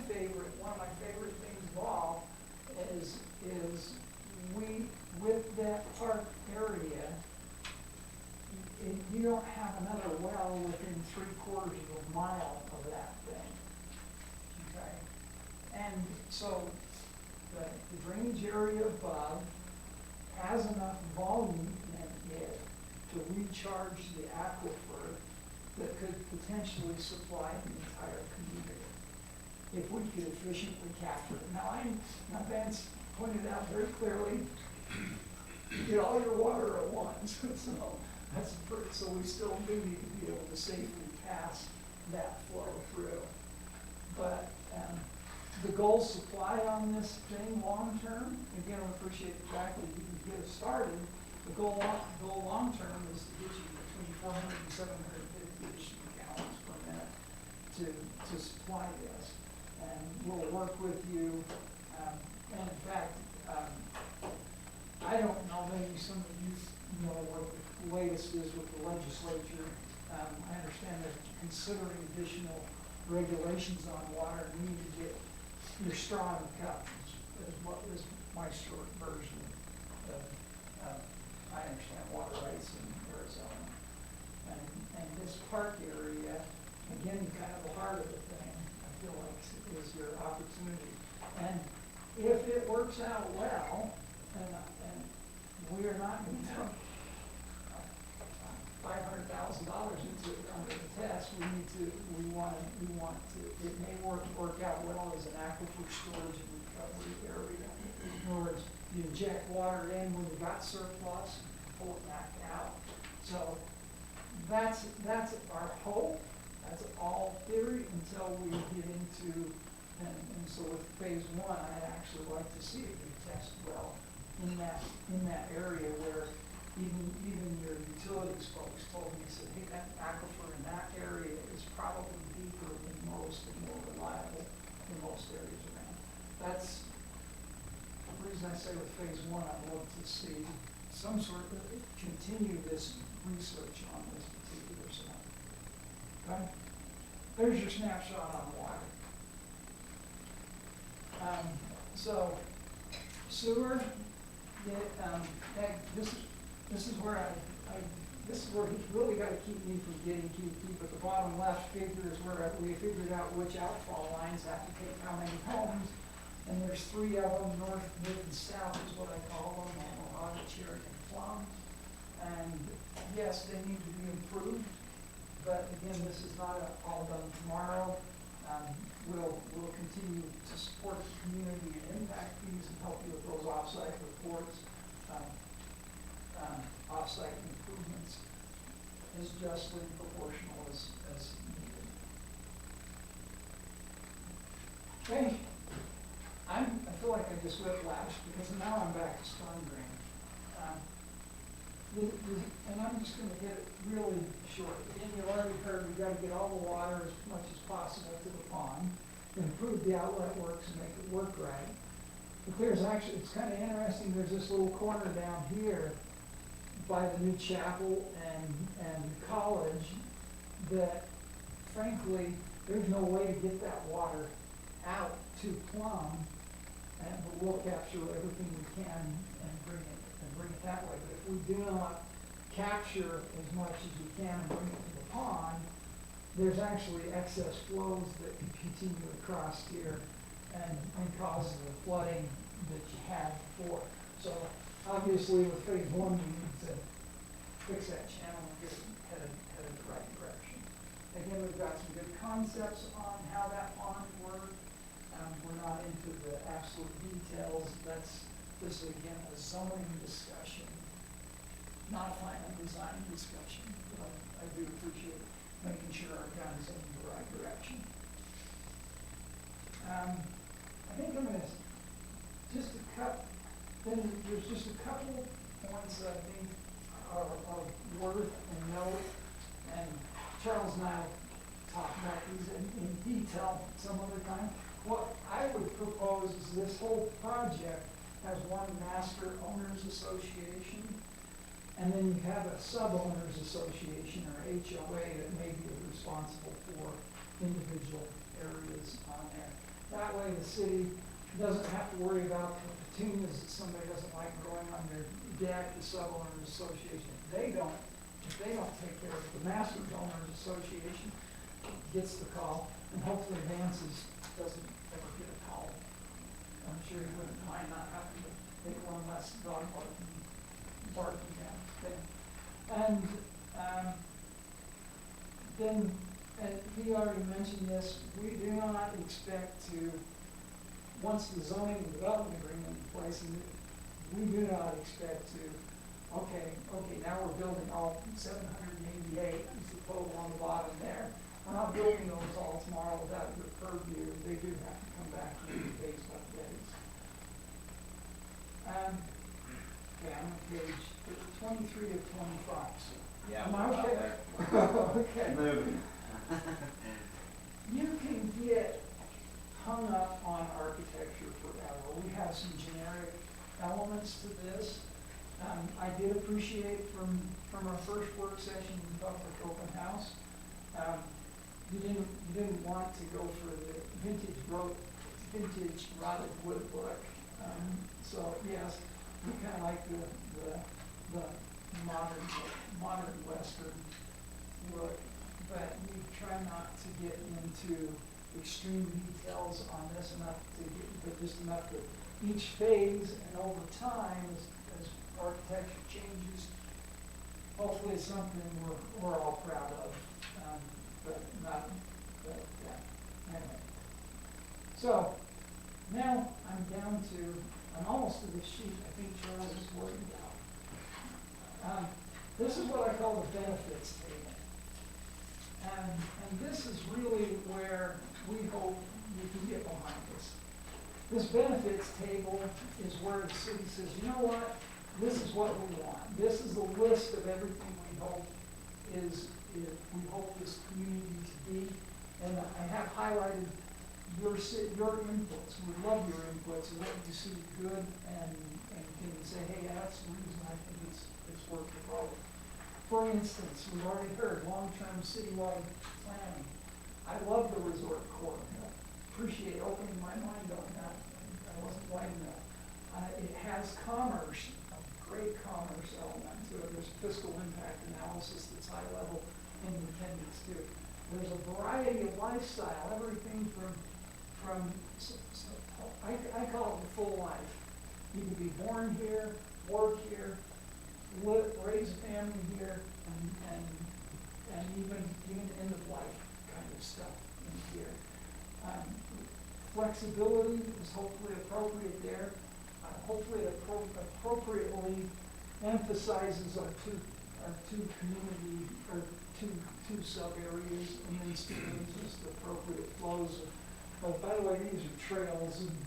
my favorite things of all is with that park area, you don't have another well within 3/4 of a mile of that thing, okay? And so the drainage area above has enough volume in it to recharge the aquifer that could potentially supply the entire community, if we could efficiently capture it. Now Vance pointed out very clearly, you get all your water at once, so we still do need to be able to safely pass that flow through. But the goal supply on this thing long term, again, I appreciate the fact that you can get it started. The goal long term is to get you between 400 and 750 gallons per minute to supply this. And we'll work with you. And in fact, I don't know, maybe some of you know what the latest is with the legislature. I understand they're considering additional regulations on water. We need to get your straw in the cup, is what is my short version of, I understand water rights in Arizona. And this park area, again, kind of the heart of the thing, I feel like is your opportunity. And if it works out well, and we are not going to dump $500,000 into it under the test, we want to, it may work out well as an aquifer storage and recovery area. In other words, you inject water in when you've got surplus, and pull it back out. So that's our hope. That's all theory until we get into, and so with phase one, I'd actually like to see it be tested well in that area where even your utilities folks told me, said, hey, that aquifer in that area is probably deeper than most and more reliable than most areas around. That's the reason I say with phase one, I'd love to see some sort of continue this research on this particular site. Okay? There's your snapshot on water. So sewer, this is where this is where he's really got to keep me from getting too deep. But the bottom left figure is where we figured out which outfall lines have to take how many homes. And there's 3 of them, north, mid, and south is what I call them, Mojave, Cherry, and Plum. And yes, they need to be improved. But again, this is not all done tomorrow. We'll continue to support the community and impact fees and help you with those off-site reports, off-site improvements as justly proportional as needed. Okay, I feel like I just whiplashed because now I'm back to storm drain. And I'm just going to get it really short. Again, you've already heard we've got to get all the water as much as possible to the pond, improve the outlet works and make it work right. But there's actually, it's kind of interesting, there's this little corner down here by the new chapel and college that, frankly, there's no way to get that water out to Plum, but we'll capture everything we can and bring it that way. But if we do not capture as much as we can and bring it to the pond, there's actually excess flows that can continue across here and cause the flooding that you had before. So obviously with phase one, we need to fix that channel and get it headed the right direction. Again, we've got some good concepts on how that pond works. We're not into the absolute details. This is again a zoning discussion, not a final design discussion. But I do appreciate making sure our county's in the right direction. I think I'm gonna there's just a couple points that I think are worth a note, and Charles and I will talk about these in detail some other time. What I would propose is this whole project has one master owners association, and then you have a sub-owners association or HOA that may be responsible for individual areas on there. That way the city doesn't have to worry about the petunias that somebody doesn't like growing on their deck. The sub-owners association, if they don't take care of it, the master owners association gets the call, and hopefully Vance's doesn't ever get a call. I'm sure he wouldn't mind not having to take one less dog barking at thing. And then, and he already mentioned this, we do not expect to, once the zoning and development agreement in place, and we do not expect to, okay, now we're building all 788, is the total on the bottom there. We're not building those all tomorrow without your purview. They do have to come back in phase by phase. Okay, I'm on page 23 to 25. So. Yeah, Am we're I about okay? there. Okay. Moving. You can get hung up on architecture forever. We have some generic elements to this. I did appreciate from our first work session in public open house. You didn't want to go for the vintage rotted wood look. So yes, we kind of like the modern Western look, but we try not to get into extreme details on this, but just enough that each phase and over time, as architecture changes, hopefully it's something we're all proud of, anyway. So now I'm almost to the sheet I think Charles is worried about. This is what I call the benefits table. And this is really where we hope you can get behind this. This benefits table is where the city says, you know what, this is what we want. This is the list of everything we hope this community to be. And I have highlighted your inputs. We love your inputs and what you see good and can say, hey, that's the reason I think it's worth the vote. For instance, we've already heard long-term citywide planning. I love the resort core. I appreciate opening my mind on that. I wasn't blind enough. It has commerce, a great commerce element to it. There's fiscal impact analysis that's high level in the appendix too. There's a variety of lifestyle, everything from I call it the full life. You can be born here, work here, raise a family here, and even end of life kind of stuff in here. Flexibility is hopefully appropriate there. Hopefully it appropriately emphasizes our two community or two sub areas, and then just the appropriate flows of. Oh, by the way, these are trails and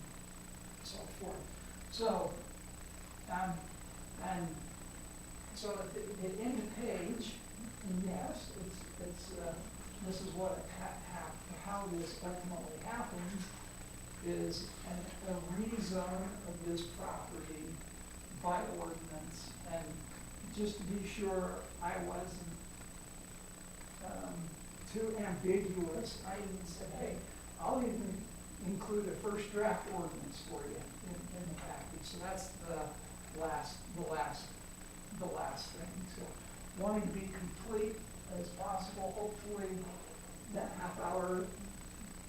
so forth. So, and so at the end of the page, and yes, this is what how this ultimately happens is a rezone of this property by ordinance. And just to be sure I wasn't too ambiguous, I even said, hey, I'll even include a first draft ordinance for you in the package. So that's the last thing. So wanting to be complete as possible. Hopefully, that half hour,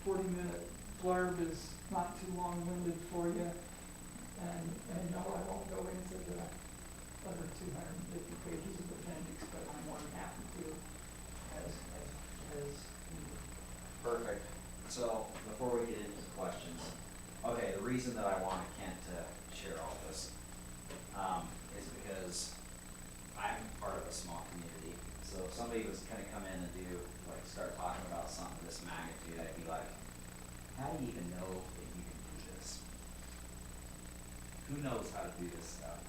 40-minute blurb is not too long-winded for you. And no, I won't go into the other 250 pages of appendix, but I'm more than happy to as needed. Perfect. So before we get into the questions, okay, the reason that I wanted Kent to share all this is because I'm part of a small community. So if somebody was gonna come in and start talking about something of this magnitude, I'd be like, how do you even know that you can do this? Who knows how to do this stuff?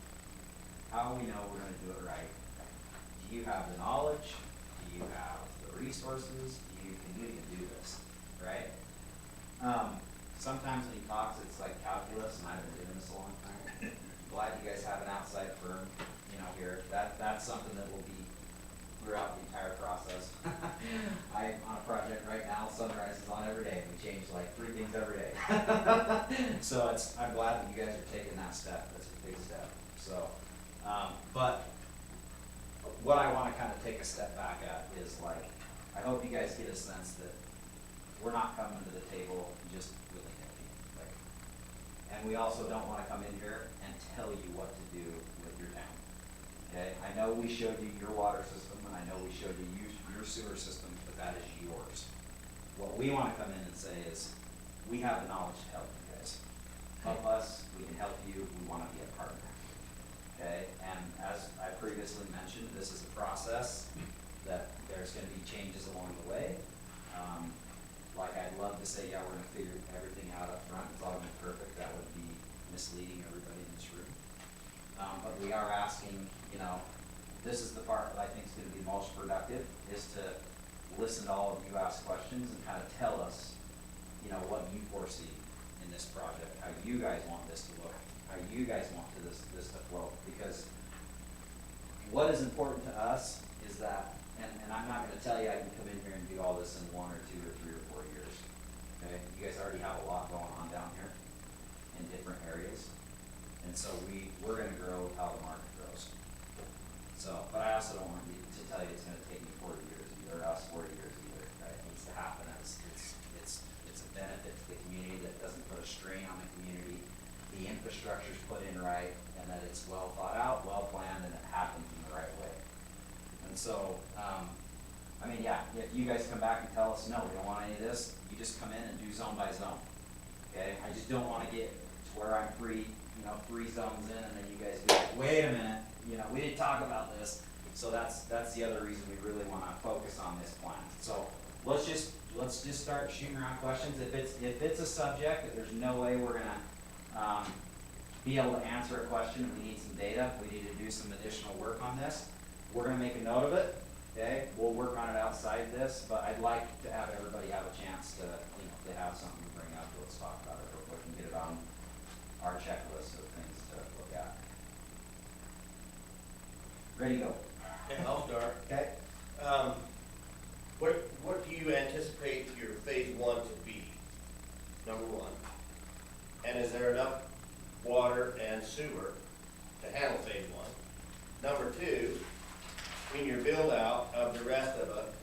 How do we know we're gonna do it right? Do you have the knowledge? Do you have the resources? Can you do this, right? Sometimes when he talks, it's like calculus, and I've been doing this a long time. Glad you guys have an outside firm, here. That's something that will be throughout the entire process. I'm on a project right now, Sunrise is on every day. We change like 3 things every day. So I'm glad that you guys are taking that step. That's a big step. So, but what I want to kind of take a step back at is I hope you guys get a sense that we're not coming to the table just willy-nilly. And we also don't want to come in here and tell you what to do with your town. Okay? I know we showed you your water system, and I know we showed you your sewer system, but that is yours. What we want to come in and say is, we have the knowledge to help you guys. Help us, we can help you, we want to be a partner. Okay? And as I previously mentioned, this is a process that there's going to be changes along the way. I'd love to say, yeah, we're going to figure everything out up front. It's all going to be perfect. That would be misleading everybody in this room. But we are asking, this is the part that I think is going to be most productive, is to listen to all of you ask questions and kind of tell us, what you foresee in this project, how you guys want this to look, how you guys want this to flow. Because what is important to us is that, and I'm not going to tell you I can come in here and do all this in 1 or 2 or 3 or 4 years. Okay, you guys already have a lot going on down here in different areas, and so we're going to grow how the market grows. So, but I also don't want to tell you it's going to take me 40 years or us 40 years either. Right? It needs to happen as it's a benefit to the community that doesn't put a strain on the community. The infrastructure's put in right, and that it's well thought out, well planned, and it happens in the right way. And so, if you guys come back and tell us, no, we don't want any of this, you just come in and do zone by zone. Okay? I just don't want to get to where I'm 3 zones in, and then you guys be like, wait a minute, we didn't talk about this. So that's the other reason we really want to focus on this plan. So let's just start shooting around questions. If it's a subject that there's no way we're gonna be able to answer a question, we need some data, we need to do some additional work on this, we're gonna make a note of it. Okay, we'll work on it outside this, but I'd like to have everybody have a chance to, if they have something to bring up, let's talk about it real quick and get it on our checklist of things to look at. Ready to go? Okay, I'll start. Okay. What do you anticipate your phase 1 to be? Number 1. And is there enough water and sewer to handle phase 1? Number 2, in your build out of the rest of it,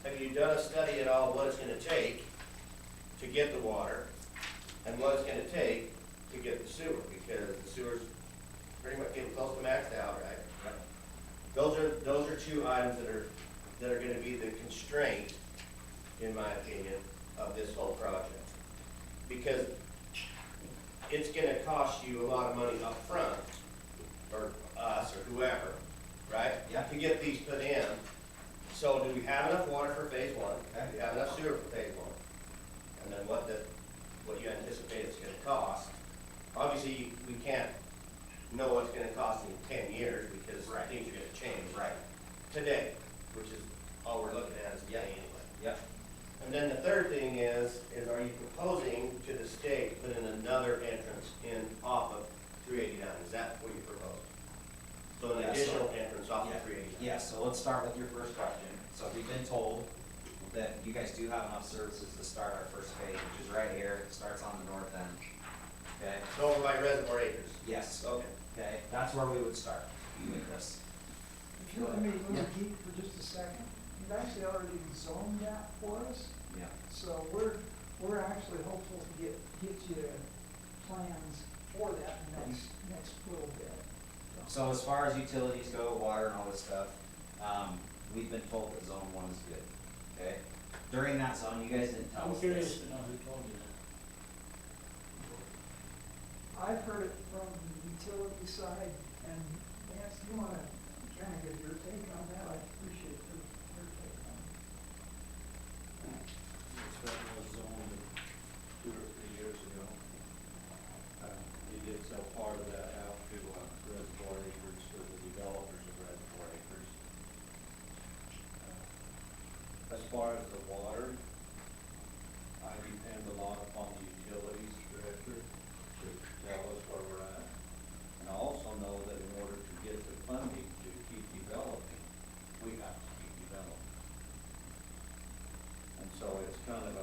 have you done a study at all what it's going to take to get the water and what it's going to take to get the sewer? Because the sewer's pretty much getting close to maxed out, right? Yep. Those are 2 items that are going to be the constraint, in my opinion, of this whole project. Because it's going to cost you a lot of money up front, or us, or whoever, right? Yeah. To get these put in. So do we have enough water for phase 1? Okay. Do we have enough sewer for phase 1? And then what you anticipate it's going to cost. Obviously, we can't know what's going to cost in 10 years because Right. things are going to change. Right. Today, which is all we're looking at is today anyway. Yep. And then the third thing is are you proposing to the state put in another entrance in off of 389? Is that what you're proposing? So an Yeah, additional entrance off Yeah. of 389? Yeah, so let's start with your first question. So we've been told that you guys do have enough services to start our first phase, which is right here. It starts on the north end. Okay? So over by Reservoir Acres? Yes. Okay. Okay, that's where we would start with this. If Let me geek for just a second. You've actually already zoned that for us, Yeah. so we're actually hopeful to get you plans for that next little bit. So as far as utilities go, water and all this stuff, we've been told that zone 1 is good, okay? During that zone, you guys didn't tell I'm us curious this. to know who told you that. I've heard it from the utility side, and Vance, you wanna kind of give your take on that? I appreciate your take on it. This one was zoned 2 or 3 years ago. He did sell part of that out to Reservoir Acres for the developers of Reservoir Acres. As far as the water, I depend a lot upon the utilities director to tell us where we're at. And I also know that in order to get the funding to keep developing, we have to keep developing. And so it's kind of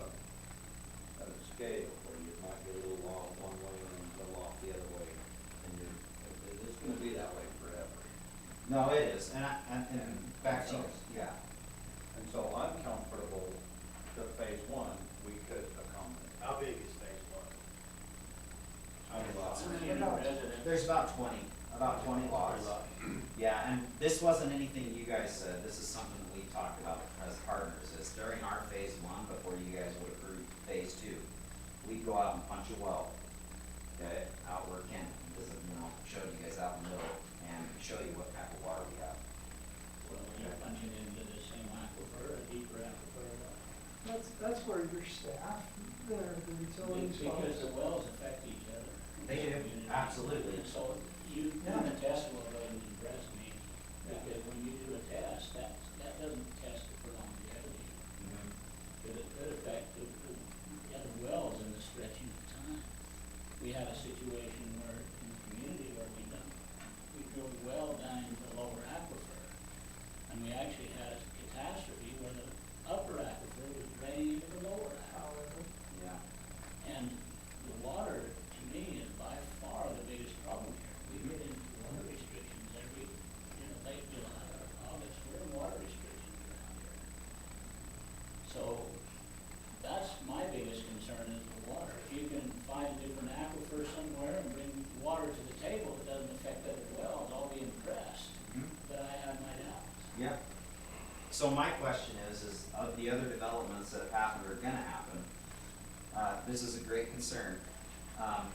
a scale where you might get a little off one way and a little off the other way. And it's gonna be that way forever. No, it is, and back to, yeah. And so I'm comfortable that phase 1, we could accommodate. How big is phase 1? How many lots? There's about 20 lots. Yeah, and this wasn't anything you guys said, this is something that we talked about as partners, is during our phase 1, before you guys would approve phase 2, we'd go out and punch a well, okay, out where Ken, showed you guys out in the middle, and show you what type of water we have. Well, you're punching into the same aquifer, a deeper aquifer. That's where your staff, the utilities Because folks. the wells affect each other. They do, absolutely. And so you doing a test well doesn't impress me, because when you do a test, that doesn't test for longevity. But it could affect the other wells in the stretching of time. We had a situation where, in the community where we drilled a well down into the lower aquifer, and we actually had a catastrophe where the upper aquifer was draining into the lower aquifer. Yeah. And the water, to me, is by far the biggest problem here. We get into water restrictions every, late July or August, we're in water restrictions around here. So that's my biggest concern is the water. If you can find a different aquifer somewhere and bring water to the table that doesn't affect other wells, I'll be impressed. But I have my doubts. Yeah. So my question is of the other developments that have happened or are gonna happen, this is a great concern.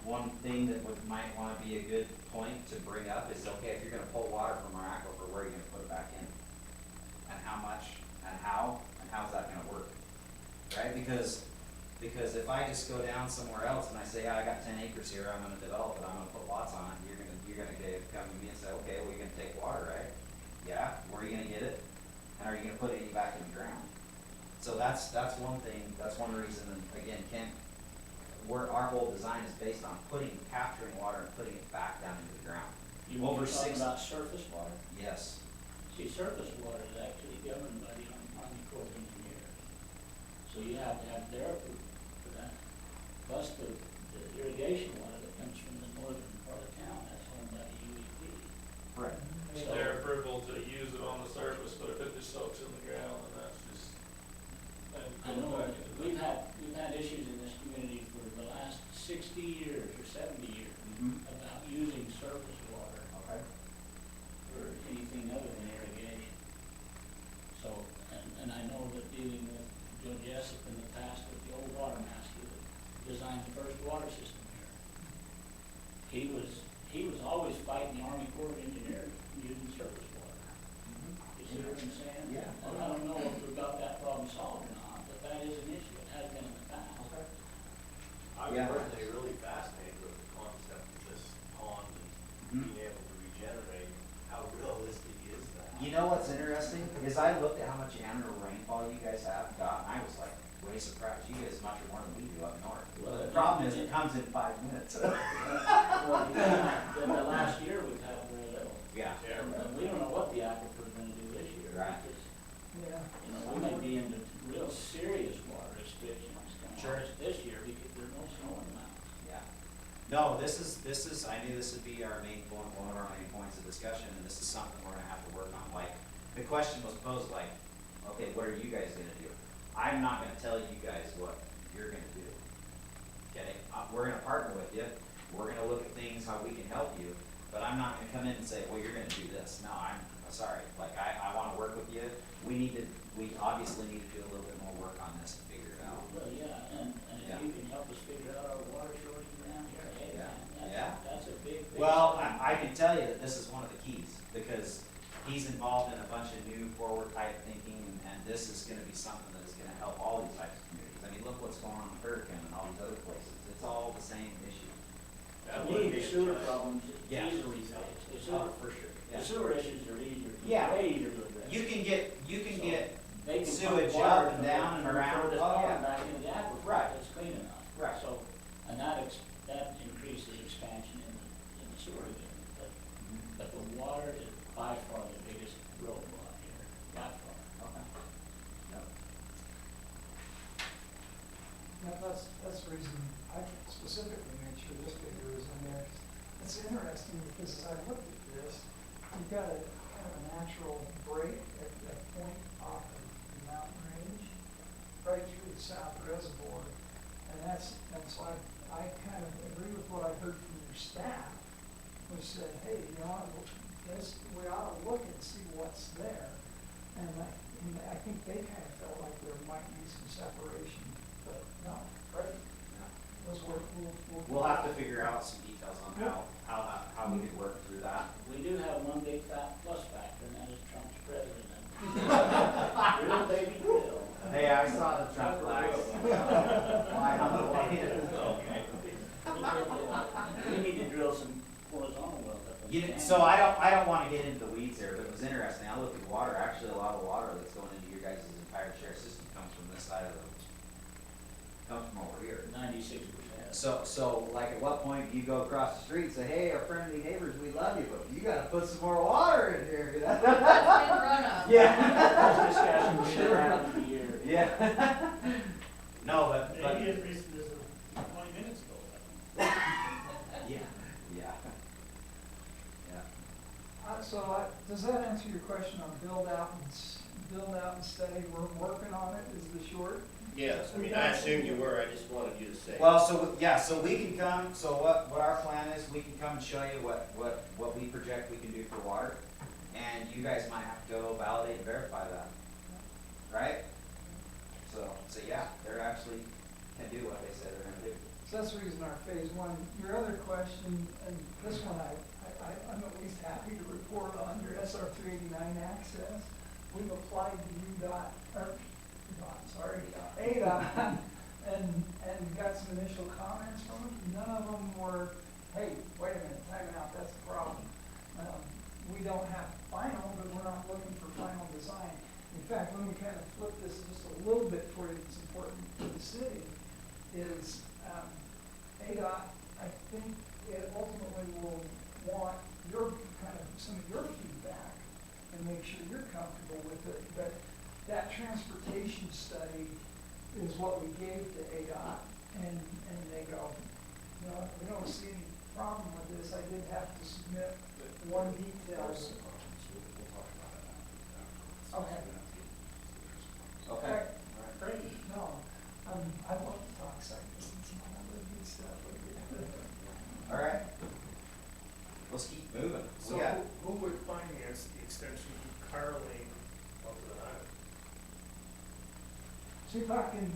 One thing that might wanna be a good point to bring up is, okay, if you're gonna pull water from our aquifer, where are you gonna put it back in? And how much, and how's that gonna work? Right, because if I just go down somewhere else and I say, I got 10 acres here, I'm gonna develop it, I'm gonna put lots on it, you're gonna come to me and say, okay, well, you're gonna take water, right? Yeah, where are you gonna get it? And are you gonna put any back in the ground? So that's one thing, that's one reason, and again, our whole design is based on capturing water and putting it back down into the ground. You're talking about surface water? Yes. See, surface water is actually governed by the Army Corps of Engineers. So you have to have their approval for that. Plus the irrigation water that comes from the northern part of town, that's owned by the UEP. Correct. So- Their approval to use it on the surface, but if it just soaks in the ground, then that's just. I know, we've had issues in this community for the last 60 years or 70 years about using surface water Okay. for anything other than irrigation. So, and I know that dealing with Joe Jessup in the past with the old water master that designed the first water system here, he was always fighting the Army Corps of Engineers using surface water. You see what I'm saying? Yeah. And I don't know if we've got that problem solved or not, but that is an issue. It has been in the past. I'm Yeah. personally really fascinated with the concept of this pond and being able to regenerate. How realistic is that? You know what's interesting is I looked at how much annual rainfall you guys have got, and I was like way surprised. You guys much more than we do up north. Well, The problem is it comes in 5 minutes. Well, the last year we've had very little. Yeah. And we don't know what the aquifer's gonna do this year. Right. because, Yeah. we may be into real serious water restrictions coming Sure. this year because there's no snow in the mountains. Yeah. No, this is, I knew this would be one of our main points of discussion, and this is something we're gonna have to work on, like the question was posed like, okay, what are you guys gonna do? I'm not gonna tell you guys what you're gonna do. Okay, we're gonna partner with you, we're gonna look at things, how we can help you, but I'm not gonna come in and say, well, you're gonna do this. No, I'm sorry, like, I wanna work with you. We obviously need to do a little bit more work on this and figure it out. Well, yeah, and if Yeah. you can help us figure out our water shortage around here, hey, Yeah. man, Yeah. that's a big. Well, I can tell you that this is one of the keys, because he's involved in a bunch of new forward type thinking, and this is gonna be something that is gonna help all these types of communities. I mean, look what's going on in Hurricane and all these other places, it's all the same issue. To me, the sewer problems is Yeah. easily fixed. The Oh, sewer, for sure. the Yeah. sewer issues are easier, Yeah. way easier to address. You can get They can pump sewage water up and from down the- and from the around. furthest Oh, pond yeah. back into the aquifer. Right. It's clean enough. Right. So, and that increases expansion in the sewer unit, but the water is by far the biggest roadblock here, by far. Okay. Yep. Yeah, that's the reason I specifically made sure this figure is in there. It's interesting because as I looked at this, you've got a kind of a natural break at that point off of the mountain range, right through the south reservoir. And so I kind of agree with what I heard from your staff, which said, hey, you know, we ought to look and see what's there. And I think they kind of felt like there might be some separation, but no, right? We'll have to figure out some details on how we could work through that. We do have one big fat plus factor, and that is Trump's president. Real baby drill. Hey, I saw the Trump flags. Flying on the plane. We need to drill some horizontal wells up in the So canyon. I don't wanna get into the weeds here, but it was interesting, I looked at water, actually a lot of water that's going into your guys' entire share system comes from this side of comes from over here. 96%. So like at what point do you go across the street and say, hey, our friendly neighbors, we love you, but you gotta put some more water in here, you know? That's been run up. Yeah. This discussion's been around for years. Yeah. No, but, Maybe as recent as 20 minutes ago. yeah, yeah. Yeah. Does that answer your question on build out and study? We're working on it, is the short? Yes, I mean, I assumed you were, I just wanted you to say. Well, so we can come, so what our plan is, we can come and show you what we project we can do for water. And you guys might have to go validate and verify that, right? So yeah, they're actually can do what they say they're gonna do. So that's the reason our phase one, your other question, and this one I'm at least happy to report on, your SR 389 access. We've applied to ADOT, and got some initial comments from them. None of them were, hey, wait a minute, time out, that's the problem. We don't have final, but we're not looking for final design. In fact, let me kind of flip this just a little bit for you, it's important to the city, is ADOT, I think it ultimately will want some of your feedback and make sure you're comfortable with it. But that transportation study is what we gave to ADOT, and they go, no, we don't see any problem with this. I did have to submit one detail. Okay. Okay. Great. No, I love to talk science, it's not all the good stuff. All right. Let's keep moving. So We got, who would finance the extension from Carling up to the highway? So you're talking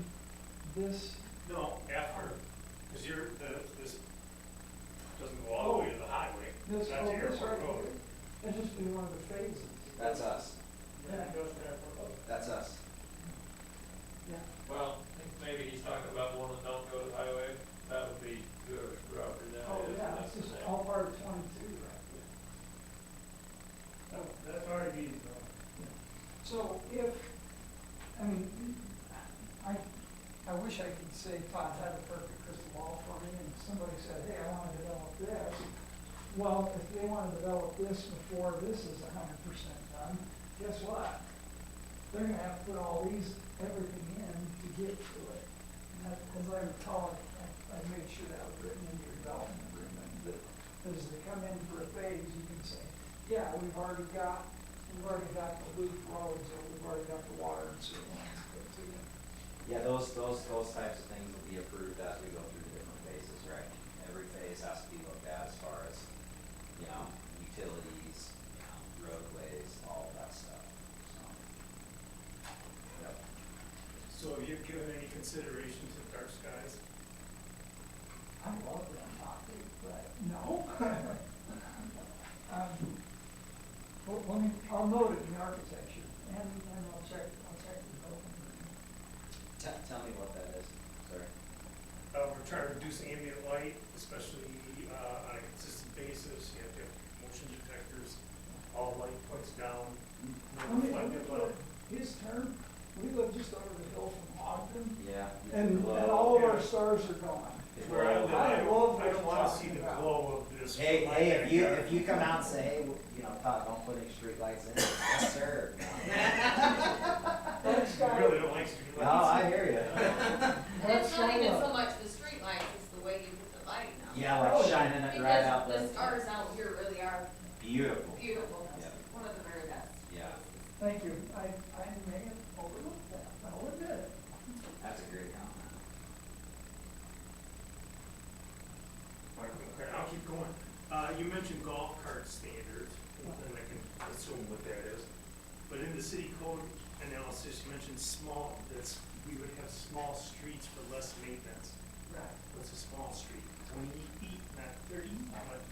this, No, after, because this doesn't go all the way to the highway. this, That's oh, the this airport right road. here, that'd just be one of the phases. that's us. Yeah. It goes to airport road. That's us. Yeah. Well, I think maybe he's talking about the one that don't go to the highway, that would be good property down Oh, there. yeah, That's it's the just same. all part of 22, right? That's already been done. So if, I mean, I wish I could say Todd had a perfect crystal ball for me and somebody said, hey, I want to develop this. Well, if they want to develop this before this is 100% done, guess what? They're going to have to put everything in to get to it. And that, as I recall, I made sure that was written into your development agreement, that as they come in for a phase, you can say, yeah, we've already got we've already got the loop roads, or we've already got the water and sewer lines put to it. Yeah, those types of things will be approved as we go through the different phases, right? Every phase has to be looked at as far as, you know, utilities, you know, roadways, all of that stuff, so. Yep. So have you given any consideration to dark skies? I love that topic, but no. Well, I'll note it in the architecture, and I'll check the building. Tell me what that is, sorry. We're trying to reduce ambient light, especially, on a consistent basis. You have to have motion detectors, all light points down, no reflective light. His term, we live just over the hill from Ogden, Yeah. and all of our stars are gone. Where I live, I love what I don't you're wanna see talking the about. glow of this. Hey, from my if you backyard. come out and say, hey, you know, Todd, don't put any street lights in it, yes, sir. Dark sky. I really don't like street No, lights. I hear you. And Let's it's not show even up. so much the streetlights, it's the way you put the light now. Yeah, like shining it right out Because the there. stars out here really are Beautiful. beautiful, Yeah. one of the very best. Yeah. Thank you. I may have overlooked that. I'll admit it. That's a great comment. Okay, I'll keep going. You mentioned golf cart standards, and I can assume what that is. But in the city code analysis, you mentioned we would have small streets for less maintenance. Right. What's a small street? 20 feet, not 30? But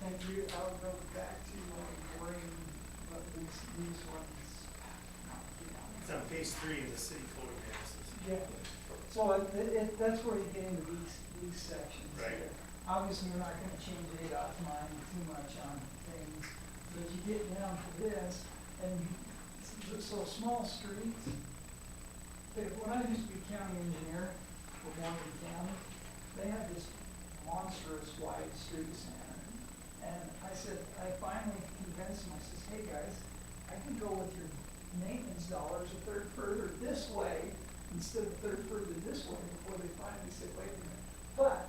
Thank you. I'll go back to Wayne, but these ones, it's on page 3 of the city code analysis. yeah. So that's where you get into these sections Right. here. Obviously, we're not gonna change ADOT's mind too much on things, but you get down to this, and so small streets, when I used to be county engineer for Morgan County, they had this monstrous wide street center. And I said, I finally convinced them, I says, hey guys, I can go with your maintenance dollars a third further this way instead of a third further this way, before they finally said, wait a minute. But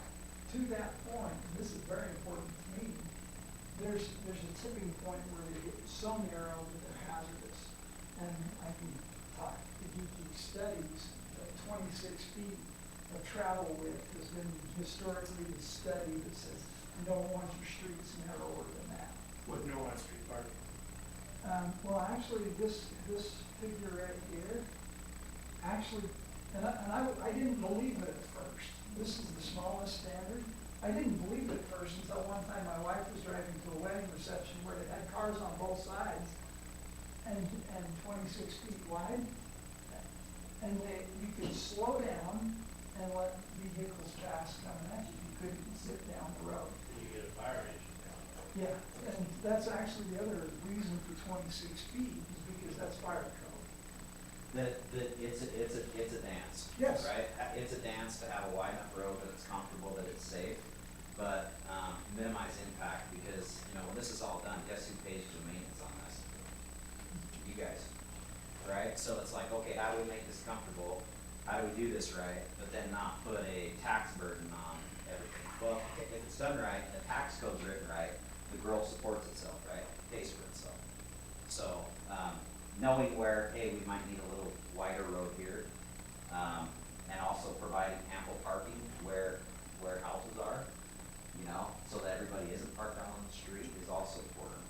to that point, and this is very important to me, there's a tipping point where they get so narrow that they're hazardous. And I can talk to geeky studies that 26 feet of travel width has been historically studied that says you don't want your streets narrower than that. With no on-street parking. Well, actually, this figure right here, actually, and I didn't believe it at first. This is the smallest standard. I didn't believe it at first until one time my wife was driving to a wedding reception where they had cars on both sides and 26 feet wide. And you could slow down and let vehicles pass coming at you. You couldn't zip down the road. You get a fire engine down there. Yeah, and that's actually the other reason for 26 feet is because that's fire code. It's a dance. Yes. Right? It's a dance to have a wide enough road that it's comfortable, that it's safe, but, minimize impact, because, you know, when this is all done, guess who pays for the maintenance on this? You guys, right? So it's like, okay, how do we make this comfortable? How do we do this right, but then not put a tax burden on everything? Well, if it's done right, the tax code's written right, the growth supports itself, right? Pays for itself. So, knowing where, hey, we might need a little wider road here, and also providing ample parking where houses are, you know, so that everybody isn't parked out on the street is also important.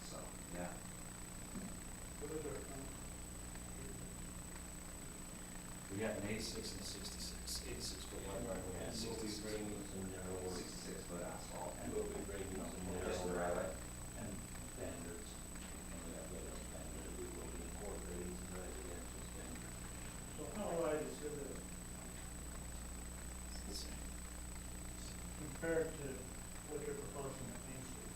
So, yeah. We have an 86 and a 86 foot wide right away, and 66. 66 foot asphalt. And we'll be bringing some Just the right way. and standards, and we have other standards, we will be incorporating some residential standards. So how wide is it compared to what you're proposing at Main Street?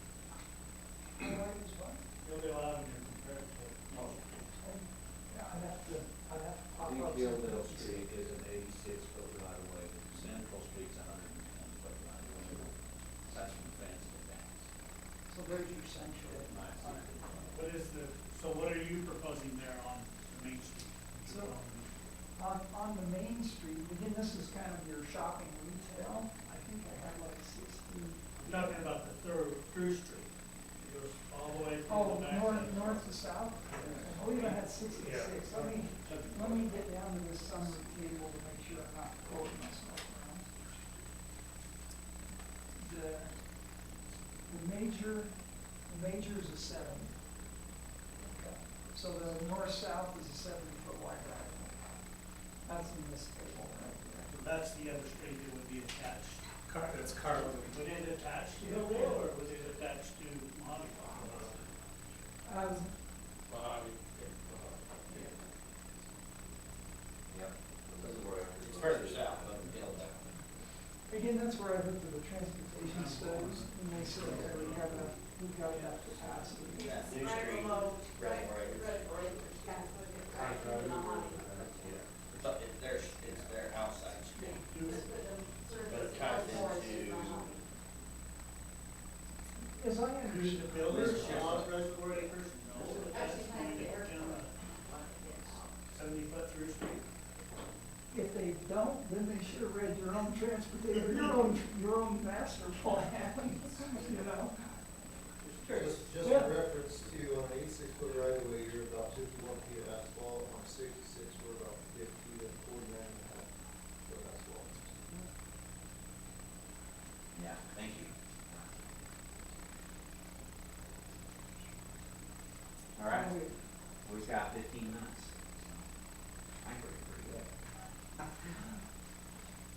How wide is what? Billy Avenue compared to Main Street? Yeah, I'd have to pop up. Gilville Street is an 86 foot right of way, Central Street's 110 foot right of way. That's from fence to fence. So there's your central. What are you proposing there on Main Street? So, on the Main Street, again, this is kind of your shopping retail. I think I had like 60. I'm talking about the through street. goes all the way Oh, through the back. north to south? I believe I had 66. Let me get down to this summary table to make sure I'm not quoting myself wrong. The major is a 70. So the north-south is a 70-foot wide right of way. That's in this table right there. So that's the other street that would be attached. That's Carl. Would it attach to Hillville or would it attach to Mojave? Mojave. Yep. It's further south. Again, that's where I looked at the transportation studies, and they said that we've got enough capacity. It's New right Street, below, Red right, Acres. Red Acres, that's what it is, right in the Mojave. It's their outside street. But it ties into- As I Do understand, the builders allow Reservoir Acres? No. Actually, kind of the Down airport. a 70-foot through street? if they don't, then they should have read your own transportation, your own master plan, you know? Just Yeah. a reference to, on an 86-foot right of way, you're about 51 feet of asphalt, on 66, we're about 50 to 49 and a half foot asphalt. Yeah, thank you. All right, we've got 15 minutes. So I'm pretty good.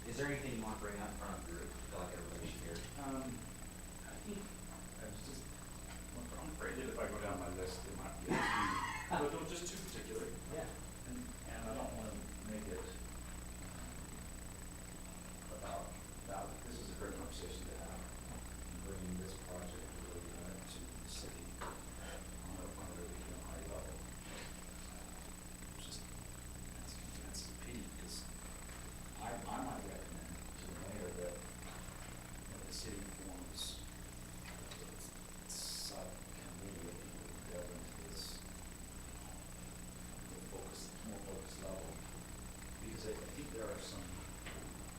Is there anything you want to bring up front of the group? I feel like everybody should hear. I think, I'm afraid that if I go down my list, it might be but they're just too particular. Yeah. And I don't want to make it about, this is a great conversation to have, bringing this project really to the city on a really high level. Just, that's the pity, because I might recommend to the mayor that the city forms a subcommittee of people who govern this more focused level, because I think there are some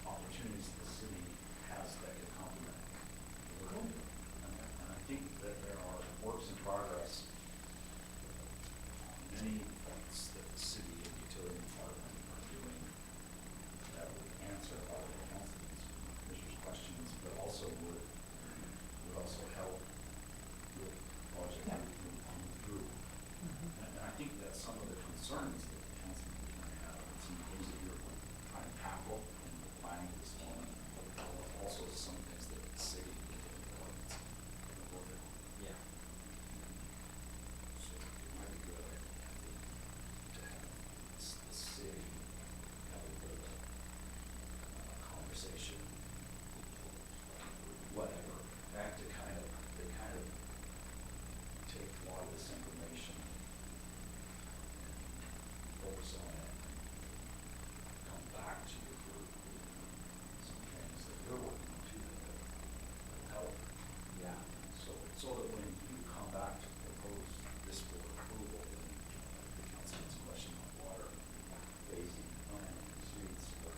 opportunities the city has that could complement the work we're doing. And I think that there are works in progress on many points that the city and utility department are doing that would answer a lot of the council's commissioners' questions, but also would also help with project moving through. And I think that some of the concerns that the council might have, and some things that you're trying to tackle in the planning this morning, are also some things that the city can work on. Yeah. So it might be good, I think, to have the city have a bit of a conversation, whatever, to kind of take a lot of this information, focus on it, come back to your group with some things that you're working on too that will help. Yeah. So that when you come back to propose this for approval, then the council has a question on water, phasing, planning, streets, or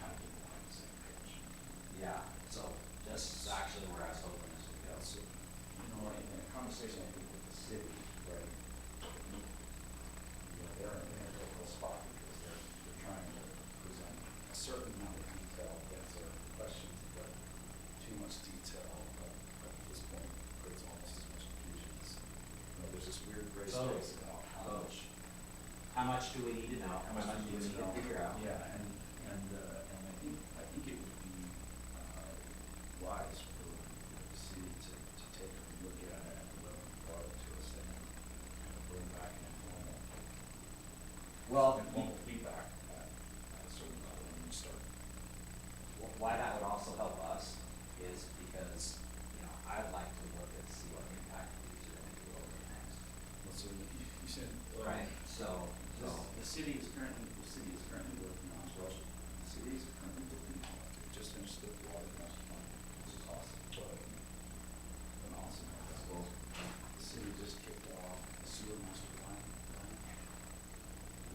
kind of get along the same page. Yeah, so that's actually where I was hoping this would go. So, in a conversation I think with the city, right, they're in a difficult spot because they're trying to present a certain amount of detail, answer questions, but too much detail, at this point, creates almost as much confusion as, there's this weird gray Totally. space about how Totally. much. How much do we need to know? How much do we need to figure out? Yeah, and I think it would be wise for the city to take a look at it and let them brought it to us and kind of bring back an informal feedback at a certain level when you start. Why that would also help us is because, I'd like to look and see what impact these are going to do over the next. So you said. Right, so. The city is currently working on, the city is currently working on, we just finished the water master plan, which is awesome, but an awesome, as well. The city just kicked off the sewer master plan,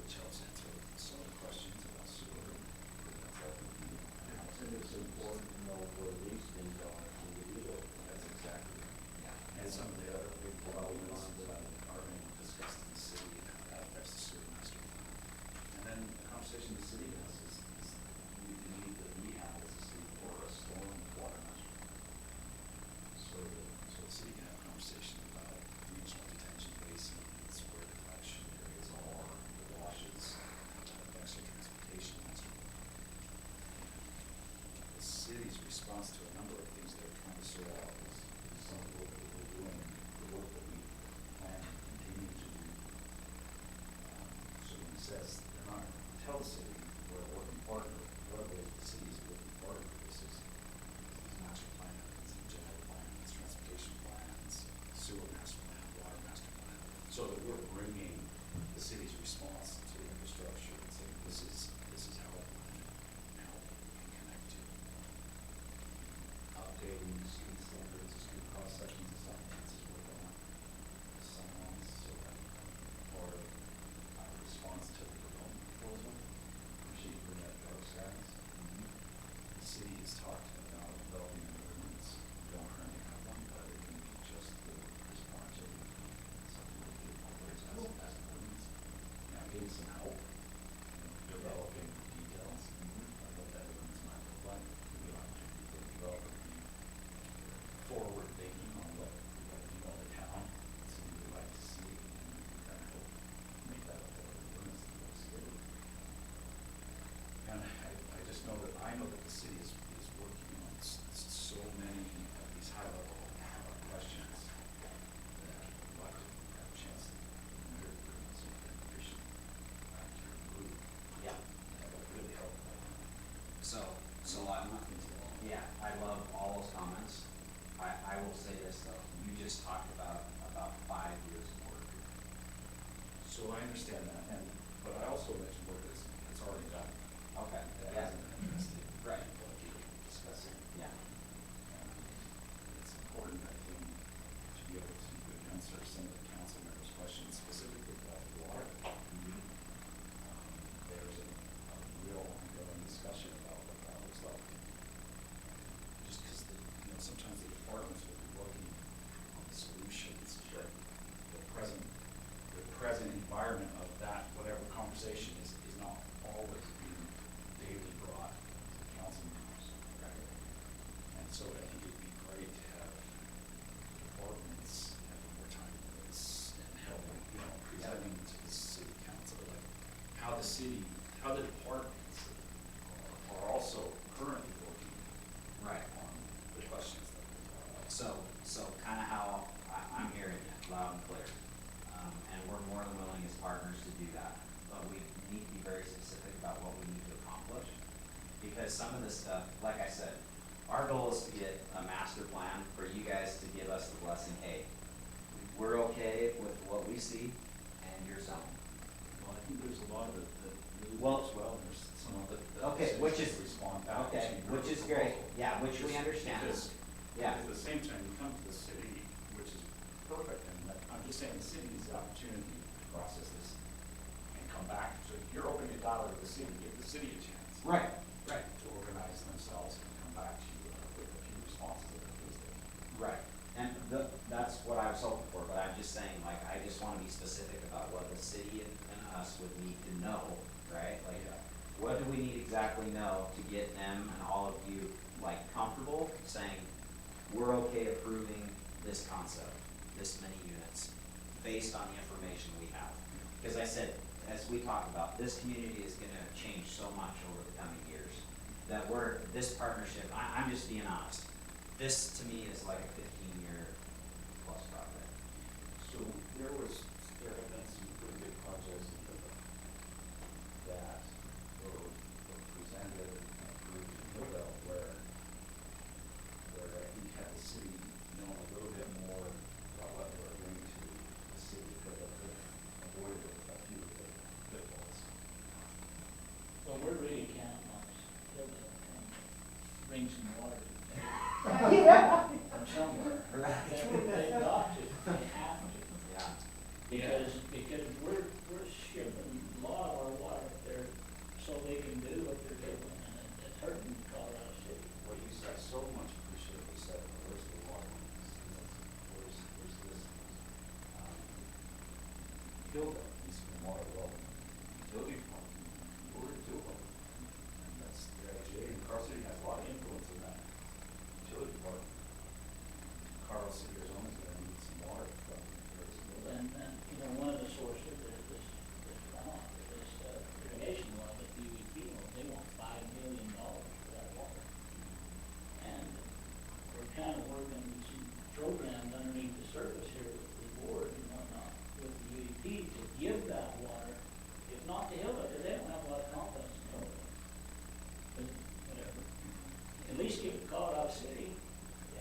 which helps answer some of the questions about sewer. That's helping you. I think it's important to know where these things are when we do it. That's city's response to infrastructure and say, this is how it can connect to. Updating street standards, street cross sections is something that's work on. Someone's sort of part of response to the proponent proposal. Appreciate you bringing that to our guys. The city has talked about developing an ordinance. We don't currently have one, but it can be just the response to something that the operates as an ordinance. Now, getting some help in developing details of what that ordinance might look like. We don't have to be the developer be forward thinking on what you know the town, so we would like to see, and kind of help make that a part of the ordinance that looks good. And I just know that, the city is working on so many of these high level questions that I'd like to have a chance to hear some information back to your group. Yeah. That would really help. So yeah, I love all those comments. I will say this though, you just talked about 5 years of work. So I understand that, but I also mentioned work that's already done. Okay, That yeah, hasn't been invested. right, What you're discussing. yeah, And it's important, I think, to be able to answer some of the council members' questions specifically about the water. There's a real ongoing discussion about what that looks like. Just because sometimes the departments will be working on solutions, but the present environment of that, whatever conversation is not always being daily brought to council members. Right? And so I think it'd be great to have departments have more time with this and help, presenting to the city council, like how the departments are also currently working right. on the questions that we brought up. So kind of how I'm hearing it loud and clear. And we're more than willing as partners to do that, but we need to be very specific about what we need to accomplish. Because some of this stuff, like I said, our goal is to get a master plan for you guys to give us the blessing, hey, we're okay with what we see and your zone. Well, I think there's a lot of it that really Well- works well, there's some of it that. Okay, the which city is- Respond back to okay, your which is great. proposal. Yeah, which we understand. Because Yeah. at the same time, you come to the city, which is perfect, and I'm just saying, the city needs the opportunity to process this and come back. So if you're opening a dialogue with the city, give the city a chance. Right, right. To organize themselves and come back to you with a few responses that are Tuesday. Right, and that's what I was hoping for, but I'm just saying, like, I just wanna be specific about what the city and us would need to know, right? Like, what do we need exactly know to get them and all of you, like, comfortable saying, we're okay approving this concept, this many units, based on the information we have? Because I said, as we talked about, this community is gonna change so much over the coming years, that this partnership, I'm just being honest, this to me is like a 15-year plus project. So there have been some pretty big projects in Hillville that were presented and approved in Hillville where I think had the city known a little bit more about what they were bringing to the city, could have avoided a few of the pitfalls. Well, we're really counting on this, to bring some water to the table. From somewhere. They've got to, they have to. Yeah. Because we're shipping a lot of our water up there so they can do what they're doing, and it's hurting Colorado City. What you said, so much appreciated, you said, where's the water? Where's this? Hillville needs some water, well, utility department, we're gonna do it. And that's, Jay and Carl City has a lot of influence in that utility department. Carl City, Arizona is gonna need some water from various buildings. And one of the sources is this runoff, this irrigation well that DEP, they want $5 million for that water. And we're kind of working some programs underneath the surface here with the board and whatnot, with the UEP to give that water, if not to Hillville, because they don't have a lot of confidence in Hillville. But whatever. At least give it to Colorado City,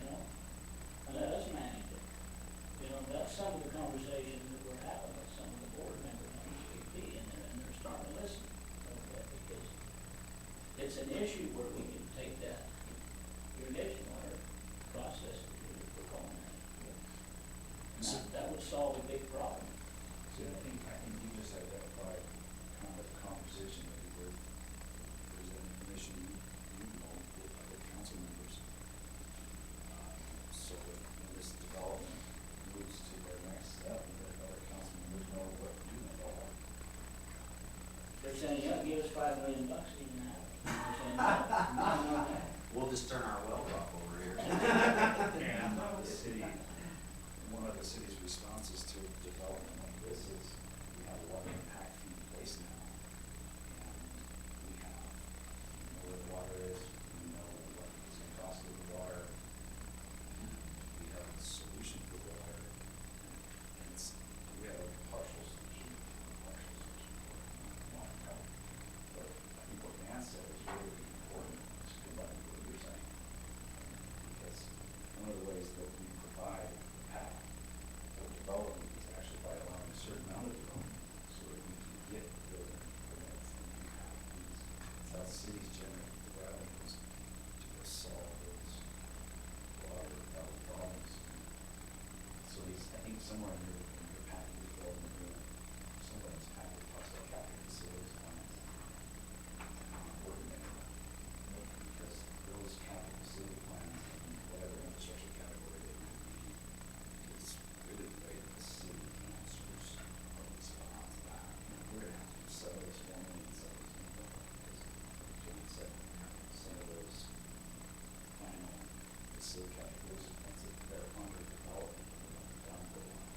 and let us manage it's an issue where we can take that irrigation water, process it, and put on that. And that would solve a big problem. So I think you just identified kind of a conversation maybe with, there's an information you know, with other council members. So that when this development moves to their next step, that other council members know what you know. They're saying, yeah, give us $5 million, even have it. They're saying, no. We'll just turn our well off over here. And one of the city's responses to a development like this is, we have a water impact fee in place now. And we have, we know where the water is, we know what it's gonna cost with the water. We have a solution for the water. And we have a partial solution, for long term. But I think what Dan said is really important, to combine what you're saying. Because one of the ways that we provide a path for development is actually by allowing a certain amount of development, so that we can get building permits and we have these. It's how cities generate the revenues to solve those water problems. So I think somewhere in your path of development agreement, somewhere in this path it talks about capital facilities plans. Working in it. Because those capital facility plans, in whatever infrastructure category they might be, is really the way that the city answers or responds to that. We're gonna have to sell this one and sell this one, because John said, some of those final facility categories, ones that they're under development, down the line.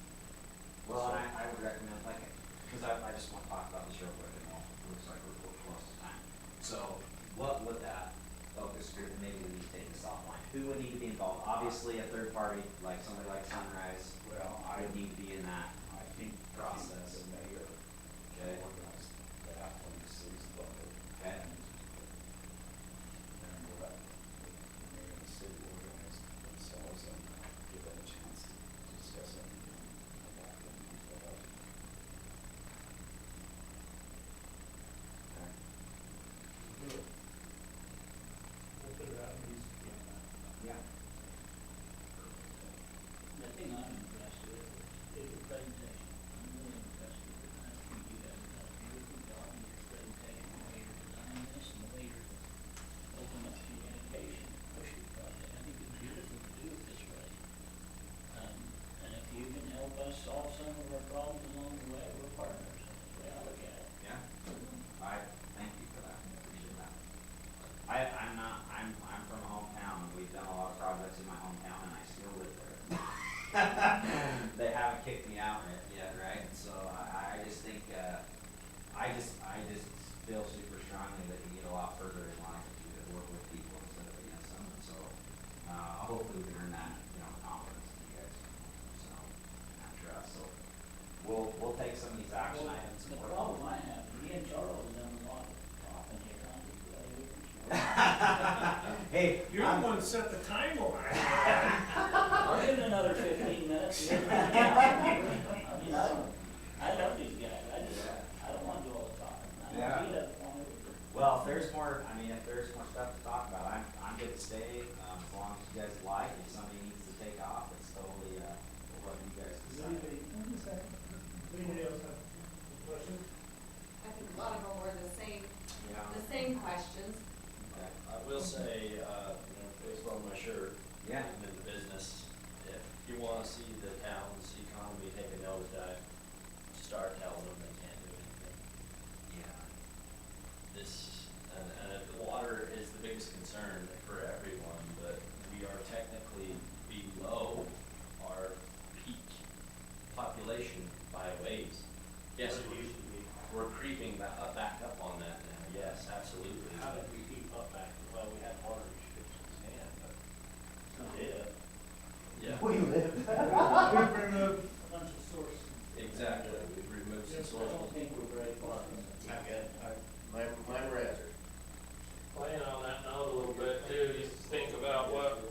Well, and I would recommend, like, because I just want to talk about this real quick, and it looks like we're close to time. So, what would that focus group, maybe we need to take this offline, who would need to be involved? Obviously, a third party, like somebody like Sunrise, Well, would need to be in that. I think Process. the mayor Okay. organized that from the city's level. Okay. And we'll let the mayor and the city organize themselves and give them a chance to discuss anything about them. Okay. We'll figure out who's, Yeah. the thing I'm interested in is your presentation. I'm really interested in that. I think you guys have done a beautiful job in your presentation, the way you're designing this and the way you're opening up communication, pushing the project. I think it's beautiful to do it this way. And if you can help us solve some of our problems along the way, we're partners. That's the way I look at it. Yeah. I thank you for that. I appreciate that. I'm from a hometown, and we've done a lot of projects in my hometown, and I still live there. They haven't kicked me out yet, right? And so I just think, I just feel super strongly that you get a lot further in life if you could work with people instead of against them. And so, hopefully we can earn that, confidence in you guys. So, and trust. So, we'll take some of these action Well, items. the and work problem on I them. have, me and Charles have done a lot of talking here, I'm just glad we can. Hey, You're the one who set the timeline. I'll give it another 15 minutes. I mean, I love these guys, I don't want to do all the talking. Yeah. He doesn't want to. Well, if there's more stuff to talk about, I'm good to stay, as long as you guys like. If somebody needs to take off, it's totally, we'll let you guys decide. Anybody else have questions? I think a lot of them were the same questions. Okay. I will say, based on my shirt, Yeah. I'm in the business, if you wanna see the town's economy take a nosedive, start telling them they can't do anything. Yeah. And the water is the biggest concern for everyone, but we are technically below our peak population by a ways. Yes, we're creeping back up on that now, yes, absolutely. How did we keep up back, well, we had water restrictions, but we did. Yeah, We live. We removed a bunch of sources. exactly, we removed some I sources. don't think we're very far from it. Mine were answered. Playing on that note a little bit too, you think about what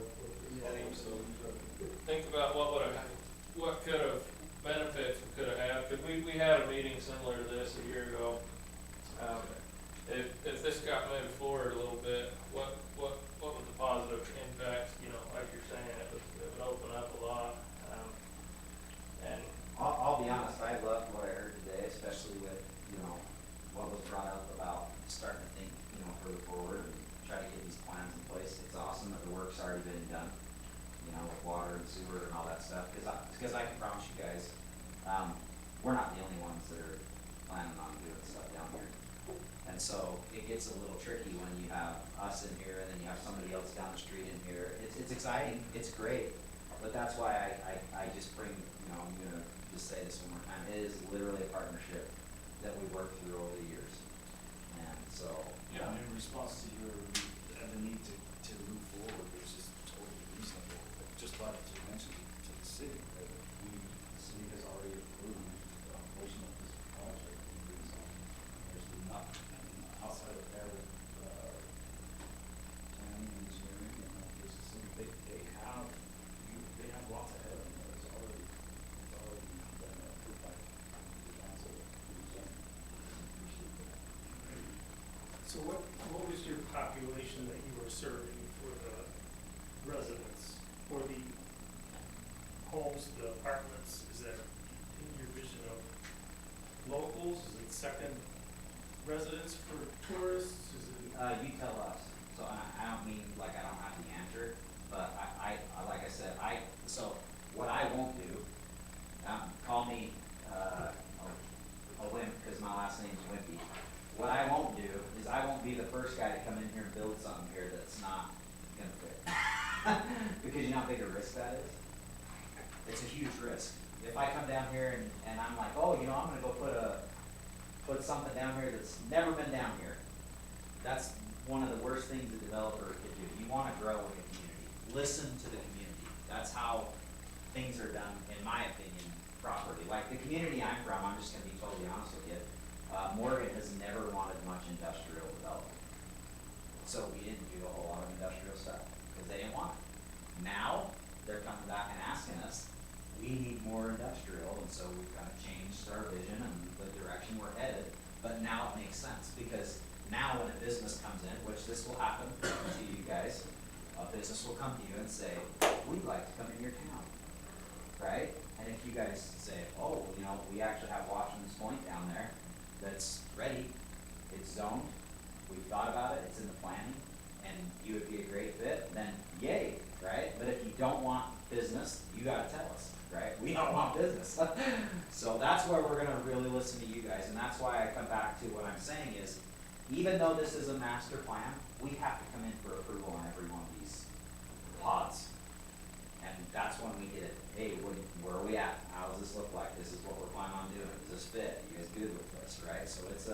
could have benefits we could have had, because we had a meeting similar to this a year ago. if this got moved forward a little bit, what would the positive impact, you know, like you're saying, it would open up a lot, and I'll be honest, I loved what I heard today, especially with, you know, what was brought up about starting to think, you know, further forward and try to get these plans in place. It's awesome that the work's already been done, you know, with water and sewer and all that stuff, because I can promise you guys, we're not the only ones that are planning on doing stuff down here. And so it gets a little tricky when you have us in here and then you have somebody else down the street in here. It's exciting, it's great, but that's why I just bring, you know, I'm gonna just say this one more time, it is literally a partnership that we worked through over the years. And so. Yeah, in response to your, the need to move forward, which is totally reasonable, just like to mention to the city, that the city has already approved portion of this project in rezone. There's not, I mean, outside of that, planning, engineering, and there's a city, they have lots ahead of them, it's already been approved by the council, rezone. Appreciate that. So what was your population that you were serving for the residents, or the homes, the apartments? Is that in your vision of locals? Is it second residents for tourists? Is it? You tell us. So I don't mean like I don't have the answer, but I like I said, so what I won't do, call me a wimp because my last name's Wimpy. What I won't do is I won't be the first guy to come in here and build something here that's not gonna fit. Because you know how big a risk that is? It's a huge risk. If I come down here and I'm like, oh, you know, I'm gonna go put something down here that's never been down here. That's one of the worst things a developer could do. You wanna grow in the community. Listen to the community. That's how things are done, in my opinion, properly. Like the community I'm from, I'm just gonna be totally honest with you. Morgan has never wanted much industrial development. So we didn't do a whole lot of industrial stuff because they didn't want it. Now they're coming back and asking us, we need more industrial, and so we've kind of changed our vision and the direction we're headed. But now it makes sense because now when a business comes in, which this will happen to you guys, a business will come to you and say, we'd like to come in your town, right? And if you guys say, oh, you know, we actually have Washington's Point down there that's ready, it's zoned, we've thought about it, it's in the planning, and you would be a great fit, then yay, right? But if you don't want business, you gotta tell us, right? We don't want business. So that's where we're gonna really listen to you guys, and that's why I come back to what I'm saying is, even though this is a master plan, we have to come in for approval on every one of these pods. And that's when we get it, hey, where are we at? How does this look like? This is what we're planning on doing. Does this fit? You guys good with this, right? So it's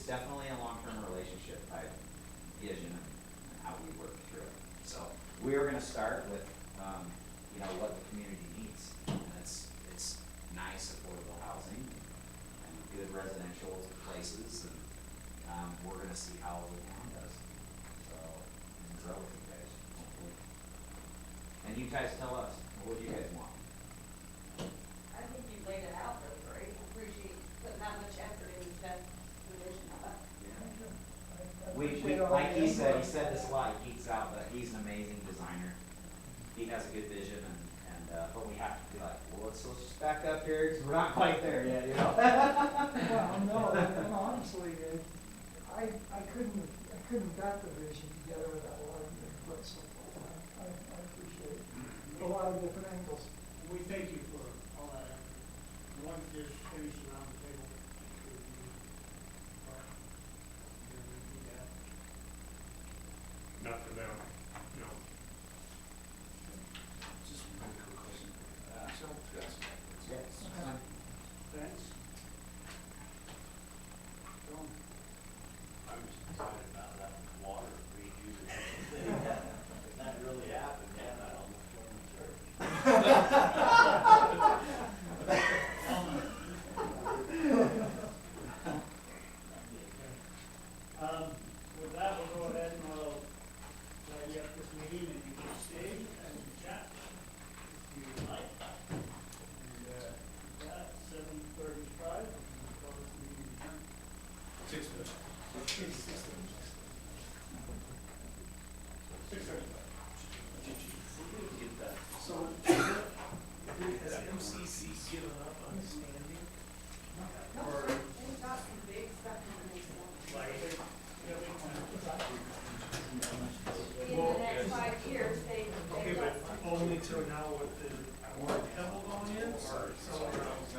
definitely a long-term relationship type vision and how we work through it. So we are gonna start with, you know, what the community needs. And it's nice, affordable housing and good residential places, and we're gonna see how the town does. So, and grow with you guys, hopefully. And you guys tell us, what do you guys want? I think you laid it out really great. I appreciate putting that much effort into that division of it. We like he said this a lot, he geeks out, but he's an amazing designer. He has a good vision but we have to be like, well, let's just back up here, because we're not quite there yet, you know? Well, no, and honestly, I couldn't got the vision together without a lot of input so far. I appreciate a lot of different angles. We thank you for all that effort. Once this finished around the table, Not for them, no. Just a really quick question. Yes. thanks. John? I'm just excited about that water reuse thing. If that really happened, man, I'd almost join the church. With that, we'll go ahead and we'll tidy up this meeting and you can stay and chat if you like. And with that, 7:35, we'll call this meeting adjourned. 6 minutes. So, has MCC given up on standing? Or They've got some big stuff in this one. like, In the next 5 years, okay, they've got but only till now with the Pebble going in, or somewhere else?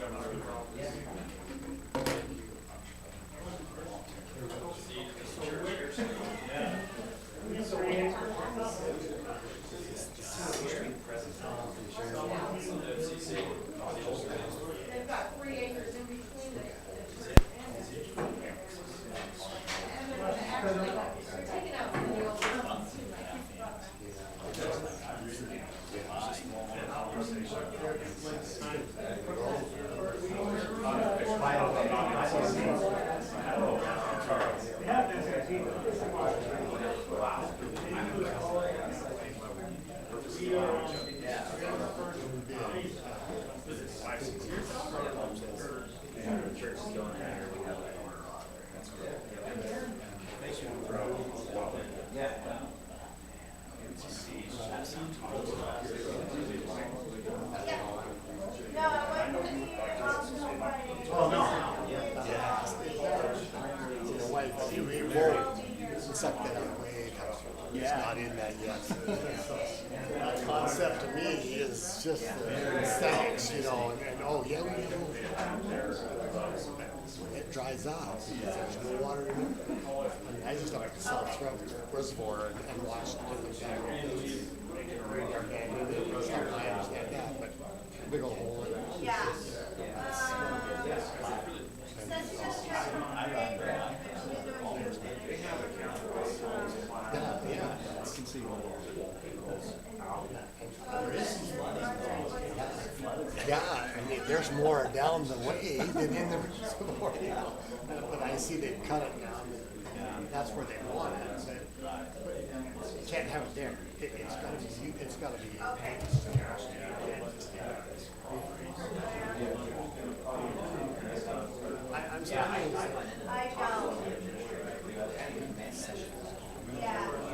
They've got 3 acres in between the church and the school. And they're gonna actually, they're taking out some of the old buildings too, like. He won't suck that away. He's not in that yet. That concept to me is just thanks, you know, and oh yeah, we do. It dries out. There's no water in it. I mean, I just up at the South Throat Reservoir and watched it. I understand that, but big old hole in it. Yeah. Yeah, I mean, there's more down the way than in the reservoir now. But I see they cut it down, and that's where they want it. But you can't have it there. It's gotta be, it's gotta be.